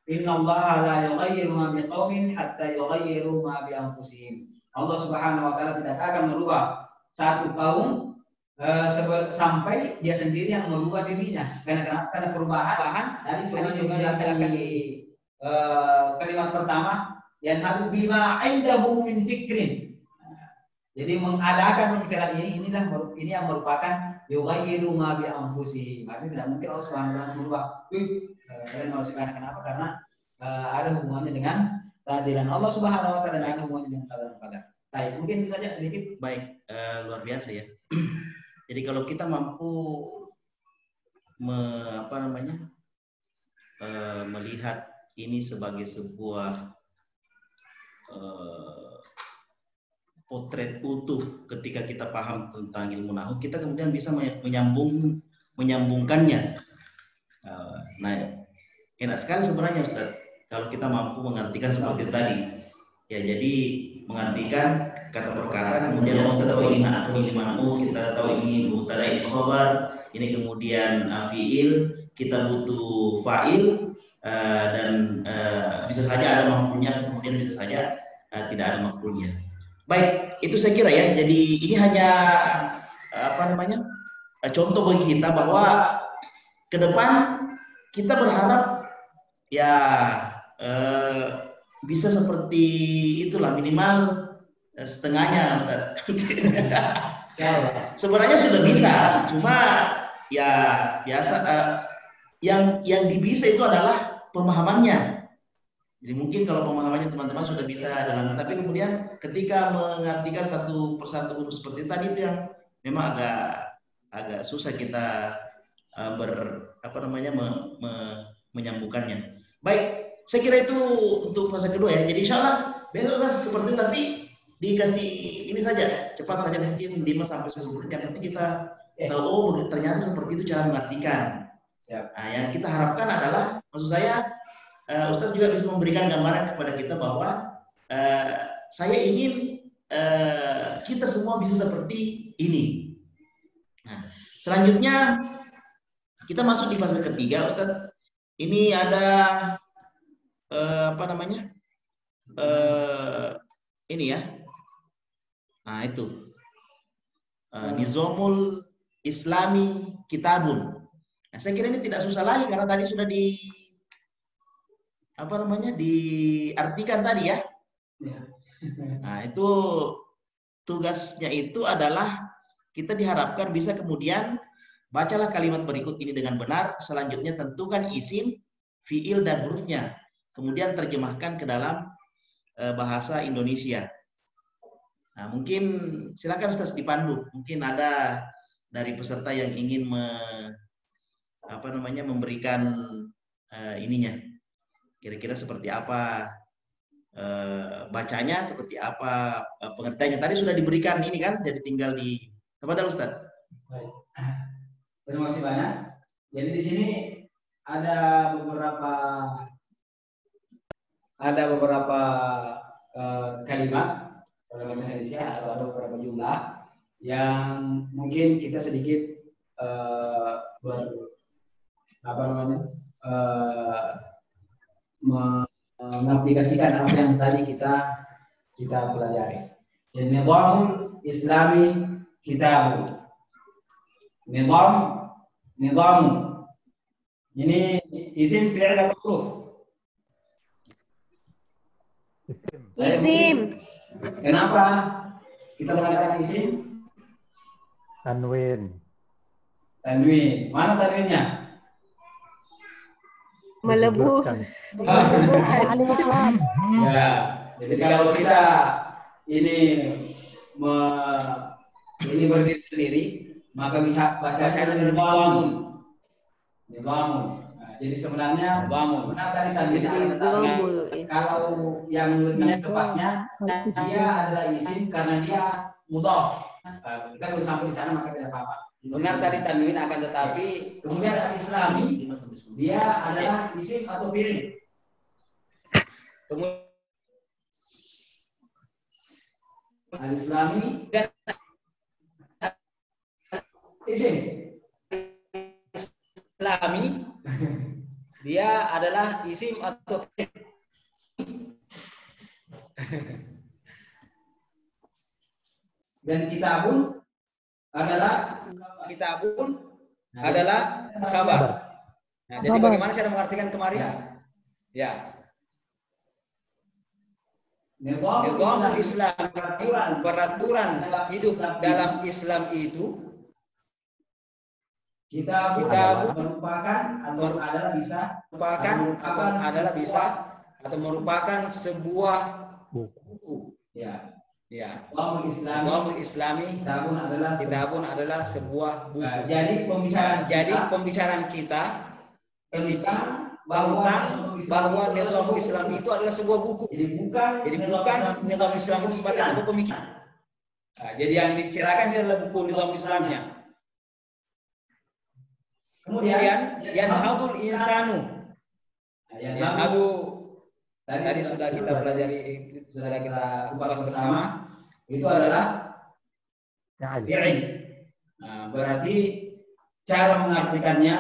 "Innallaha la yughayyiru ma biqaumin hatta yughayyiru ma bi anfusihim." Allah Subhanahu wa taala tidak akan merubah satu kaum sampai dia sendiri yang merubah dirinya. Karena perubahan tadi sudah dijelaskan di kalimat pertama, yanhadu bima indahu min fikrin. Jadi mengadakan pemikiran ini yang merupakan yughayyiru ma bi anfusihim. Artinya tidak mungkin Allah Subhanahu wa taala merubah. Kalian harus sekarang kenapa? Karena ada hubungannya dengan keadilan Allah Subhanahu wa taala dan ada hubungannya dengan qadar. Baik, mungkin itu saja sedikit. Baik, luar biasa ya. Jadi kalau kita mampu melihat ini sebagai sebuah potret utuh ketika kita paham tentang ilmu nahwu, kita kemudian bisa menyambungkannya. Nah, enak sekali sebenarnya Ustaz kalau kita mampu mengartikan seperti tadi. Ya, jadi mengartikan kata perkara, kemudian kita tahu ini atau ini man'ut, kita tahu ini mubtada ini khabar, ini kemudian fiil, kita butuh fa'il, dan bisa saja ada maf'ulnya, kemudian bisa saja tidak ada maf'ulnya. Baik, itu saya kira ya. Jadi ini hanya contoh bagi kita bahwa ke depan kita berharap ya bisa seperti itulah, minimal setengahnya Ustaz. Sebenarnya sudah bisa, cuma ya biasa yang dibisa itu adalah pemahamannya. Jadi mungkin kalau pemahamannya teman-teman sudah bisa dalam, tapi kemudian ketika mengartikan satu persatu huruf seperti tadi itu yang memang agak susah kita menyambungkannya. Baik, saya kira itu untuk fase kedua ya. Jadi insya Allah besok seperti tadi dikasih ini saja, cepat saja mungkin 5 sampai 10 menit. Yang penting kita tahu ternyata seperti itu cara mengartikan. Nah, yang kita harapkan adalah, maksud saya Ustaz juga bisa memberikan gambaran kepada kita bahwa saya ingin kita semua bisa seperti ini. Nah, selanjutnya kita masuk di fase ketiga, Ustaz. Ini ada ini ya. Nah, itu Nizamul Islami Kitabun. Nah, saya kira ini tidak susah lagi karena tadi sudah diartikan tadi ya. Nah, itu tugasnya itu adalah kita diharapkan bisa kemudian bacalah kalimat berikut ini dengan benar, selanjutnya tentukan isim, fiil dan hurufnya, kemudian terjemahkan ke dalam bahasa Indonesia. Nah, mungkin silakan Ustaz dipandu. Mungkin ada dari peserta yang ingin memberikan ininya. Kira-kira seperti apa bacanya, seperti apa pengertiannya. Tadi sudah diberikan ini kan, jadi tinggal di kepada Ustaz. Baik. Terima kasih banyak. Jadi di sini ada beberapa kalimat dalam bahasa Indonesia atau ada beberapa jumlah yang mungkin kita sedikit mengaplikasikan apa yang tadi kita pelajari. Jadi nizamul Islami kitabun. Nizamu. Ini isim, fi'il atau huruf? Isim. Kenapa kita mengatakan isim? Tanwin. Mana tanwinnya? Melebuhkan. Ya, jadi kalau kita ini berdiri sendiri, maka bisa bacanya nizamun. Nah, jadi sebenarnya benar tadi kalau yang lebih tepatnya dia adalah isim karena dia mudhaf. Kita belum sampai di sana maka tidak apa-apa. Benar tadi tanwin, akan tetapi kemudian al-islami dia adalah isim atau fi'il. Kemudian al-islami dan isim. Islami dia adalah isim atau fi'il. Dan kitabun adalah khabar. Nah, jadi bagaimana cara mengartikan kemarin? Ya. Nizamul Islam, peraturan hidup dalam Islam itu kita merupakan atau merupakan sebuah buku. Ya. Nizamul Islami kitabun adalah sebuah buku. Jadi pembicaraan kita tentang bahwa nizam Islam itu adalah sebuah buku. Jadi bukan nizam Islam itu sebagai sebuah pemikiran. Nah, jadi yang dibicarakan ini adalah buku nizam Islamnya. Kemudian yanhadul insanu. Yanhadu tadi sudah kita pelajari, sudah kita kupas bersama. Itu adalah fi'il. Nah, berarti cara mengartikannya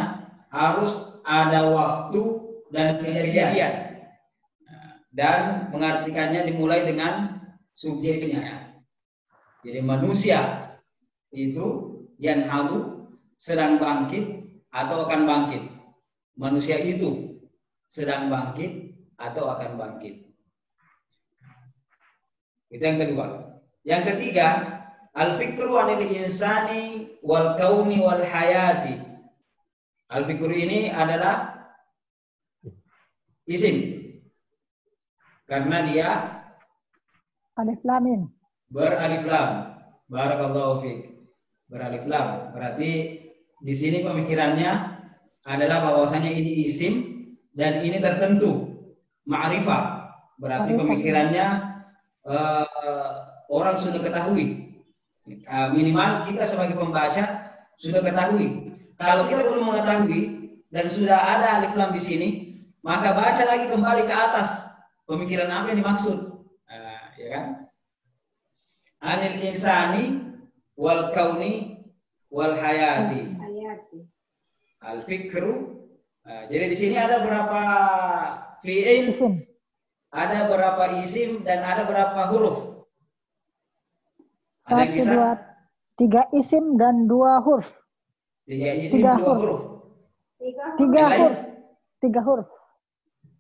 harus ada waktu dan kejadian. Dan mengartikannya dimulai dengan subjeknya. Jadi manusia itu yanhadu sedang bangkit atau akan bangkit. Manusia itu sedang bangkit atau akan bangkit. Itu yang kedua. Yang ketiga, al-fikru anil insani wal kauni wal hayati. Al-fikru ini adalah isim. Karena dia alif lam mim. Beralif lam. Barakallahu fiik. Beralif lam. Berarti di sini pemikirannya adalah bahwasanya ini isim dan ini tertentu. Ma'rifah. Berarti pemikirannya orang sudah ketahui. Minimal kita sebagai pembaca sudah ketahui. Kalau kita belum mengetahui dan sudah ada alif lam di sini, maka baca lagi kembali ke atas pemikiran apa yang dimaksud. Ya kan? Anil insani wal kauni wal hayati. Al fikru. Jadi di sini ada berapa fi'il? Ada berapa isim dan ada berapa huruf? 1, 2, 3 isim dan 2 huruf. 3 isim, 2 huruf. 3 huruf. 3 huruf.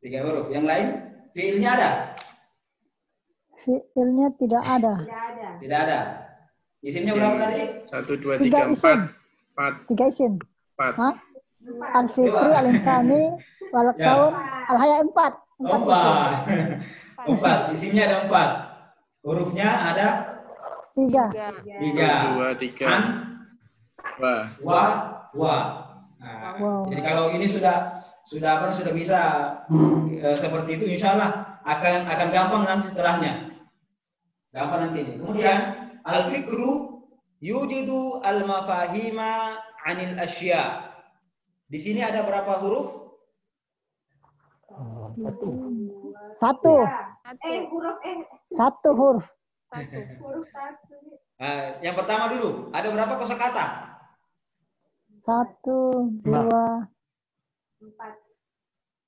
3 huruf. Yang lain? Fi'ilnya ada? Fi'ilnya tidak ada. Tidak ada. Isimnya berapa tadi? 1, 2, 3, 4. 3 isim. 4. Al-fikri, al-insani, wal kaun, al-haya 4. 4. Isimnya ada 4. Hurufnya ada 3. 3. 2, 3. An, wa. Nah, jadi kalau ini sudah bisa seperti itu, insya Allah akan gampang nanti setelahnya. Gampang nanti ini. Kemudian al-fikru yujidu al-mafahima anil asya. Di sini ada berapa huruf? 1. Huruf 1 huruf. huruf 1. Yang pertama dulu, ada berapa kosakata? 1, 2, 4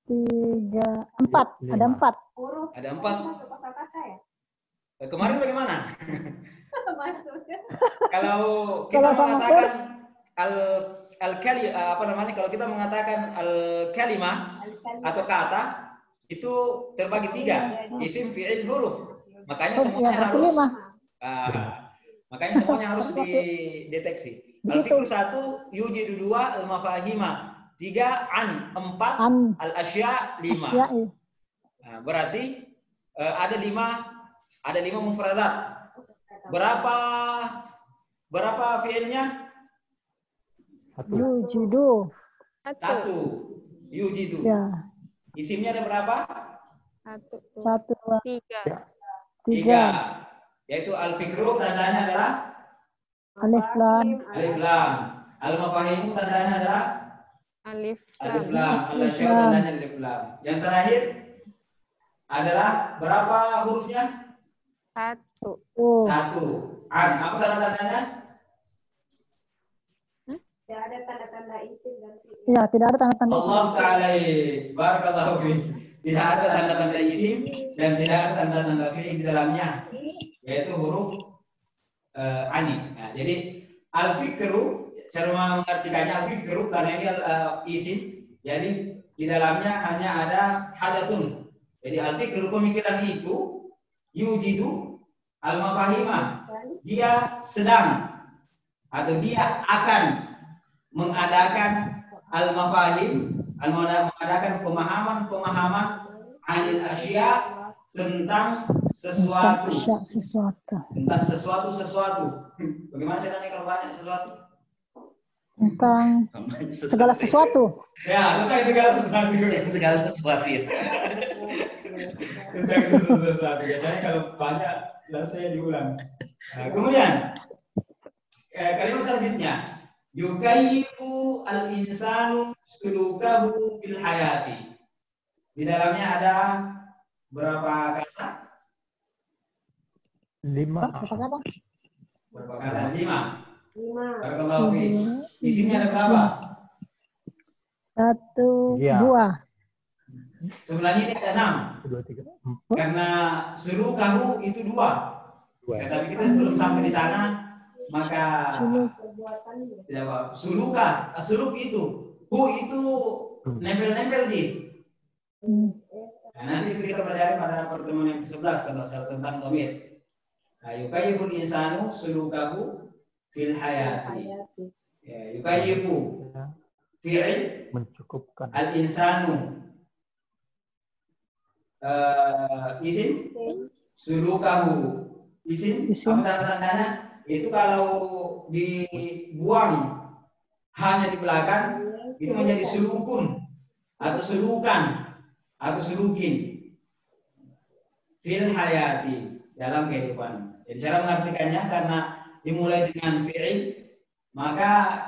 3, 4. Ada 4. huruf. Ada 4. Kosakata ya? Kemarin bagaimana? Masuk. Kalau kita mengatakan kalau kita mengatakan al-kalimah atau kata itu terbagi 3, isim, fi'il, huruf. Makanya semuanya harus dideteksi. Al-fikru 1, yujidu 2, al-mafahima 3, an 4, al-asya 5. Nah, berarti ada 5 mufradat. Berapa fi'ilnya? Yujidu. 1. Yujidu. Ya. Isimnya ada berapa? 1, 2, 3. Yaitu al-fikru tandanya adalah alif lam. Al-mafahimu tandanya adalah Alif lam. Al-asya tandanya alif lam. Yang terakhir adalah berapa hurufnya? 1. 1. An. Apa tanda-tandanya? Tidak ada tanda-tanda isim dan fi'il. Ya, tidak ada tanda-tanda isim. Allah Ta'ala. Barakallahu fiik. Tidak ada tanda-tanda isim dan tidak ada tanda-tanda fi'il di dalamnya, yaitu huruf ani. Nah, jadi al-fikru, cara mengartikannya al-fikru karena ini isim, jadi di dalamnya hanya ada hadatun. Jadi al-fikru pemikiran itu yujidu al-mafahimah. Dia sedang atau dia akan mengadakan al-mafahim, mengadakan pemahaman-pemahaman anil asya, tentang sesuatu. Tentang sesuatu. Bagaimana caranya kalau banyak sesuatu? Tentang segala sesuatu. Ya, tentang segala sesuatu. Segala sesuatu ya. Tentang sesuatu. Biasanya kalau banyak, lalu saya diulang. Nah, kemudian kalimat selanjutnya, yukayyifu al-insanu sulukahu fil hayati. Di dalamnya ada berapa kata? 5. Berapa kata? 5. 5. Barakallahu fiik. Isinya ada berapa? 1, Ya. 2. Sebenarnya ini ada 6. 2, 3, 4. Karena sulukahu itu 2. Ya, tapi kita belum sampai di sana, maka tidak apa. Suluka, suluk itu, hu itu nempel-nempel di. Nah, nanti itu kita pelajari pada pertemuan yang ke-11 kalau tentang dhamir. Nah, yukayyiful insanu sulukahu fil hayati. Ya, yukayyifu fi'il Mencukupkan. al-insanu isim sulukahu isim apa tanda-tandanya itu kalau dibuang hanya di belakang itu menjadi sulukun atau sulukan atau sulukin fil hayati, dalam kehidupan. Jadi cara mengartikannya karena dimulai dengan fi'il, maka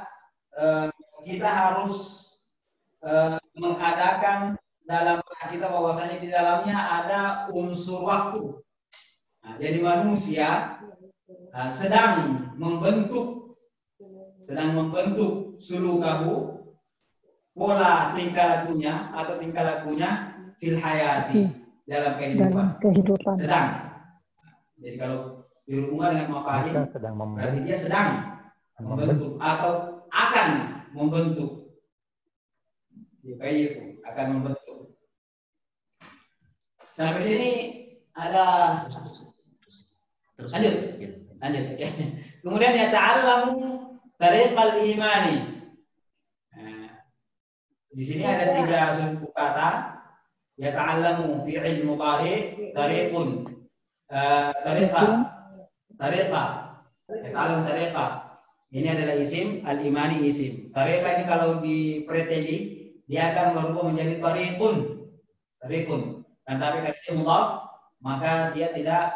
kita harus mengadakan dalam kita bahwasanya di dalamnya ada unsur waktu. Nah, jadi manusia sedang membentuk sulukahu, pola tingkah lakunya atau tingkah lakunya fil hayati, dalam kehidupan. Sedang. Jadi kalau dihubungkan dengan mafahim, berarti dia sedang membentuk atau akan membentuk. Yukayyifu, akan membentuk. Sampai sini ada lanjut. Oke. Kemudian ya ta'allamu tariqal imani. Nah, di sini ada 3 suku kata. Ya ta'allamu fi'il mudhari tariqun. Tariqa. Ya ta'allamu tariqa. Ini adalah isim, al-imani isim. Tariqa ini kalau dipreteli dia akan berubah menjadi tariqun. Dan tapi kalau dia mudhaf, maka dia tidak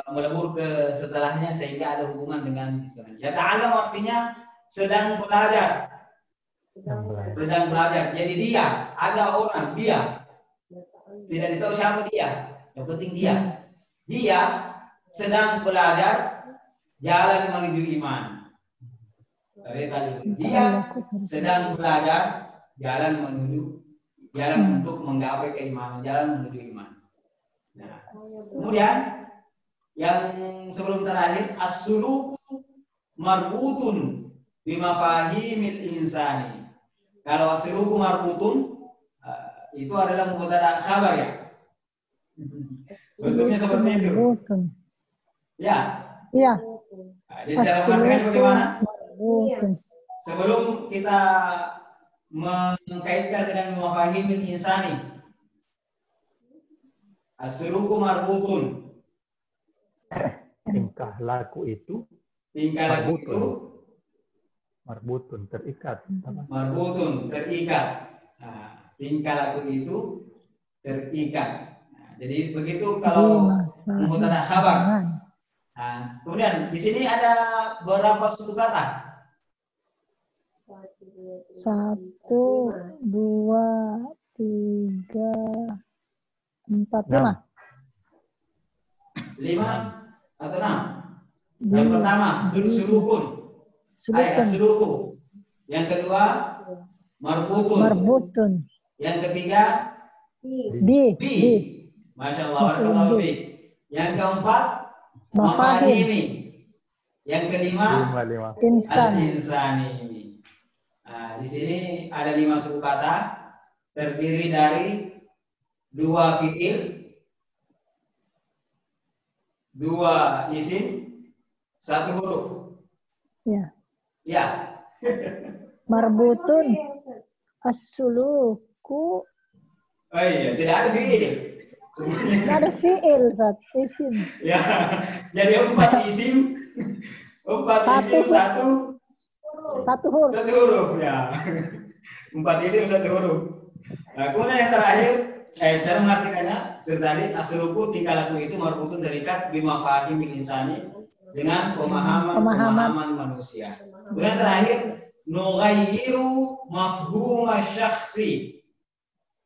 melebur ke setelahnya sehingga ada hubungan dengan misalnya. Ya ta'allam artinya sedang belajar. Jadi dia, ada orang, dia. Tidak ditahu siapa dia. Yang penting dia. Dia sedang belajar jalan menuju iman. Dia sedang belajar jalan untuk menggapai keimanan, jalan menuju iman. Nah, kemudian yang sebelum terakhir, as-suluku marbutun bimafahimil insani. Kalau as-suluku marbutun itu adalah mubtada khabar ya. Bentuknya seperti itu. Ya. Iya. Nah, jadi cara mengartikannya bagaimana? Sebelum kita mengkaitkan dengan mafahimil insani, as-suluku marbutun. Tingkah laku itu marbutun, terikat. Marbutun, terikat. Nah, tingkah laku itu terikat. Nah, jadi begitu kalau mubtada khabar. Nah, kemudian di sini ada berapa suku kata? 1, 2, 3, 4, 5. 5 atau 6? Yang pertama sulukun. Suluku. Yang kedua marbutun. Yang ketiga B. Masya Allah, barakallahu fiik. Yang keempat mafahimi. Yang kelima al-insani. Nah, di sini ada 5 suku kata terdiri dari 2 fiil 2 isim, 1 huruf. Ya. Ya. Marbutun. As-suluku. Oh iya, tidak ada fiil. Nggak ada fiil, Ustaz. Isim. Ya, jadi 4 isim, 4 isim, 1 huruf. 1 huruf ya. 4 isim 1 huruf. Nah, kemudian yang terakhir, cara mengartikannya seperti tadi, asluku tingkah laku itu marbutun terikat bima fahim bil insani dengan pemahaman manusia. Kemudian terakhir, nughayyiru mafhuma syakhsi.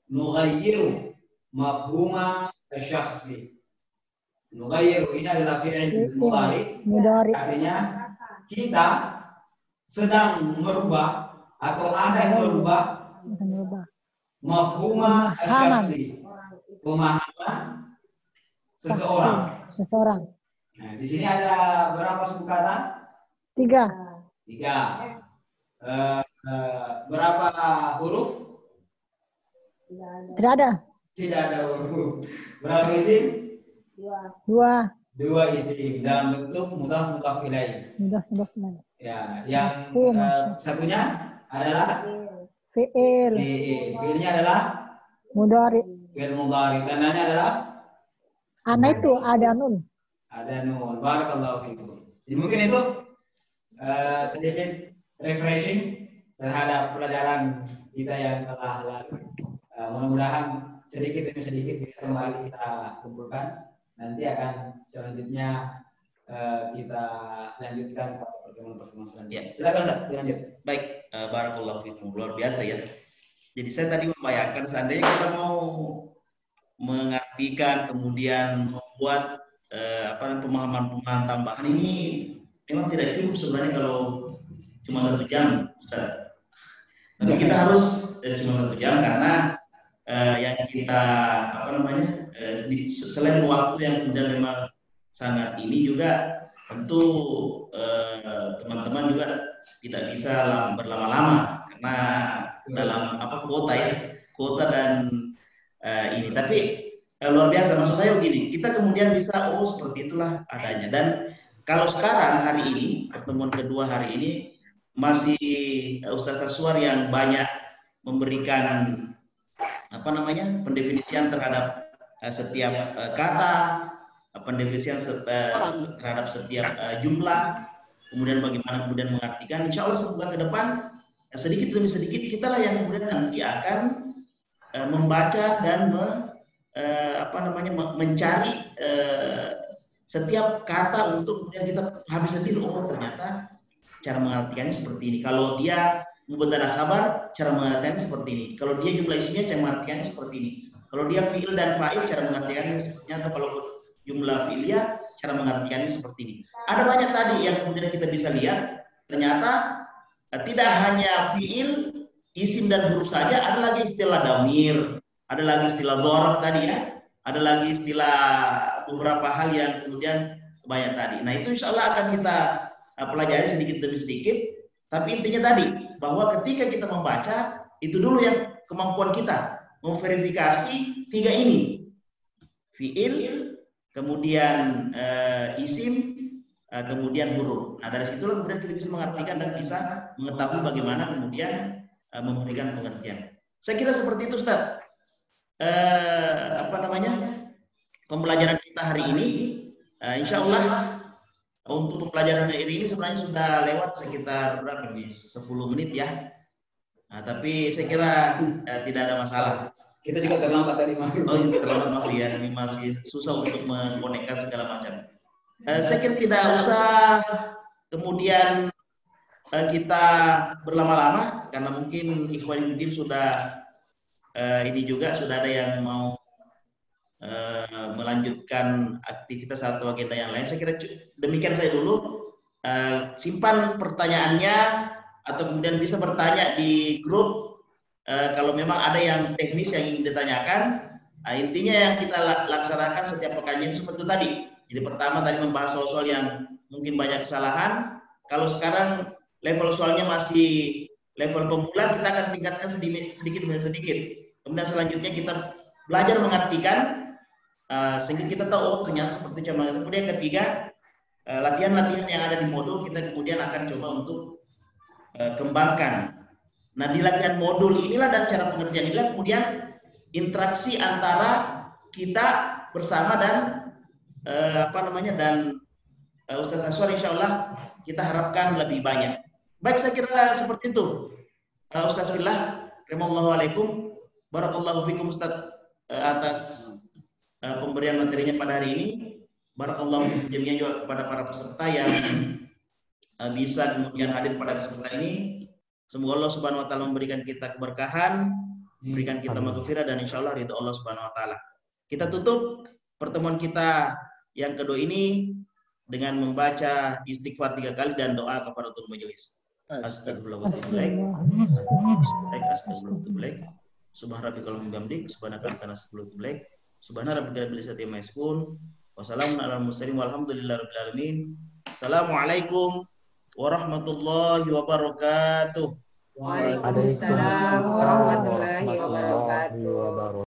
Nughayyiru mafhuma syakhsi. Nughayyiru ini adalah fi'il mudhari. Artinya kita sedang merubah atau akan merubah mafhuma syakhsi. Pemahaman seseorang. Nah, di sini ada berapa suku kata? 3. 3. Berapa huruf? Tidak ada. Tidak ada huruf. Berapa isim? 2 isim dalam bentuk mudhaf ilaih. Mudhaf. Ya, yang satunya adalah fi'il. Fi'ilnya adalah Mudhari. fi'il mudhari. Tandanya adalah Ana itu ada nun. ada nun. Barakallahu fikum. Jadi mungkin itu sedikit refreshing terhadap pelajaran kita yang telah lalu. Mudah-mudahan sedikit demi sedikit bisa kembali kita kumpulkan. Nanti akan selanjutnya kita lanjutkan pada pertemuan-pertemuan selanjutnya. Silakan Ustaz, lanjut. Baik, barakallahu fikum, luar biasa ya. Jadi saya tadi membayangkan seandainya kita mau mengartikan kemudian membuat pemahaman-pemahaman tambahan ini memang tidak cukup sebenarnya kalau cuma 1 jam, Ustaz. Tapi kita harus cuma 1 jam karena yang kita selain waktu yang kemudian memang sangat ini juga tentu teman-teman juga tidak bisa berlama-lama karena dalam kuota dan ini. Tapi luar biasa, maksud saya begini, kita kemudian bisa seperti itulah adanya. Dan kalau sekarang hari ini pertemuan kedua hari ini masih Ustaz Aswar yang banyak memberikan pendefinisian terhadap setiap kata, pendefinisian terhadap setiap jumlah, kemudian bagaimana kemudian mengartikan. Insya Allah semoga ke depan sedikit demi sedikit kita lah yang kemudian nanti akan membaca dan mencari setiap kata untuk kemudian kita habis sendiri. Oh ternyata cara mengartikannya seperti ini. Kalau dia mubtada khabar, cara mengartikannya seperti ini. Kalau dia jumlah isimnya, cara mengartikannya seperti ini. Kalau dia fi'il dan fa'il, cara mengartikannya seperti ini. Atau kalau jumlah fi'iliyah, cara mengartikannya seperti ini. Ada banyak tadi yang kemudian kita bisa lihat. Ternyata tidak hanya fi'il, isim dan huruf saja, ada lagi istilah damir, ada lagi istilah dhorab tadi ya, ada lagi istilah beberapa hal yang kemudian banyak tadi. Nah itu insya Allah akan kita pelajari sedikit demi sedikit. Tapi intinya tadi, bahwa ketika kita membaca, itu dulu yang kemampuan kita memverifikasi 3 ini. Fi'il, kemudian isim, kemudian huruf. Nah dari situlah kemudian kita bisa mengartikan dan bisa mengetahui bagaimana kemudian memberikan pengertian. Saya kira seperti itu Ustaz. Pembelajaran kita hari ini, insya Allah untuk pembelajaran hari ini sebenarnya sudah lewat sekitar berapa nih? 10 menit ya. Nah, tapi saya kira tidak ada masalah. Kita juga terlambat tadi Mas. Oh, ini terlambat maaf ya. Ini masih susah untuk mengkonekkan segala macam. Saya kira tidak usah kemudian kita berlama-lama karena mungkin Ikhwanuddin sudah ini juga sudah ada yang mau melanjutkan aktivitas atau agenda yang lain. Saya kira demikian saya dulu. Simpan pertanyaannya atau kemudian bisa bertanya di grup kalau memang ada yang teknis yang ingin ditanyakan. Intinya yang kita laksanakan setiap pekannya itu seperti tadi. Jadi pertama tadi membahas soal-soal yang mungkin banyak kesalahan. Kalau sekarang level soalnya masih level pemula, kita akan tingkatkan sedikit demi sedikit. Kemudian selanjutnya kita belajar mengartikan. sehingga kita tahu oh ternyata seperti itu. Kemudian ketiga, latihan-latihan yang ada di modul kita kemudian akan coba untuk kembangkan. Nah, di latihan modul inilah dan cara pengertian inilah kemudian interaksi antara kita bersama dan dan Ustaz Aswar, insya Allah kita harapkan lebih banyak. Baik, saya kira seperti itu. Ustaz Billah, Assalamualaikum, barakallahu fikum Ustaz atas pemberian materinya pada hari ini. Barakallahu fikum jami'an juga kepada para peserta yang bisa kemudian hadir pada kesempatan ini. Semoga Allah Subhanahu wa taala memberikan kita keberkahan, memberikan kita maghfirah dan insya Allah ridho Allah Subhanahu wa taala. Kita tutup pertemuan kita yang kedua ini dengan membaca istighfar 3 kali dan doa kafaratul majelis. Astagfirullahaladzim. Astagfirullahaladzim. Subhanarabbikal hamdik, subhanaka anta nastaghfiruka. Subhanarabbikal izzati amma yasifun. Wassalamun alal mursalin walhamdulillahirabbil alamin. Assalamualaikum warahmatullahi wabarakatuh. Waalaikumsalam warahmatullahi wabarakatuh.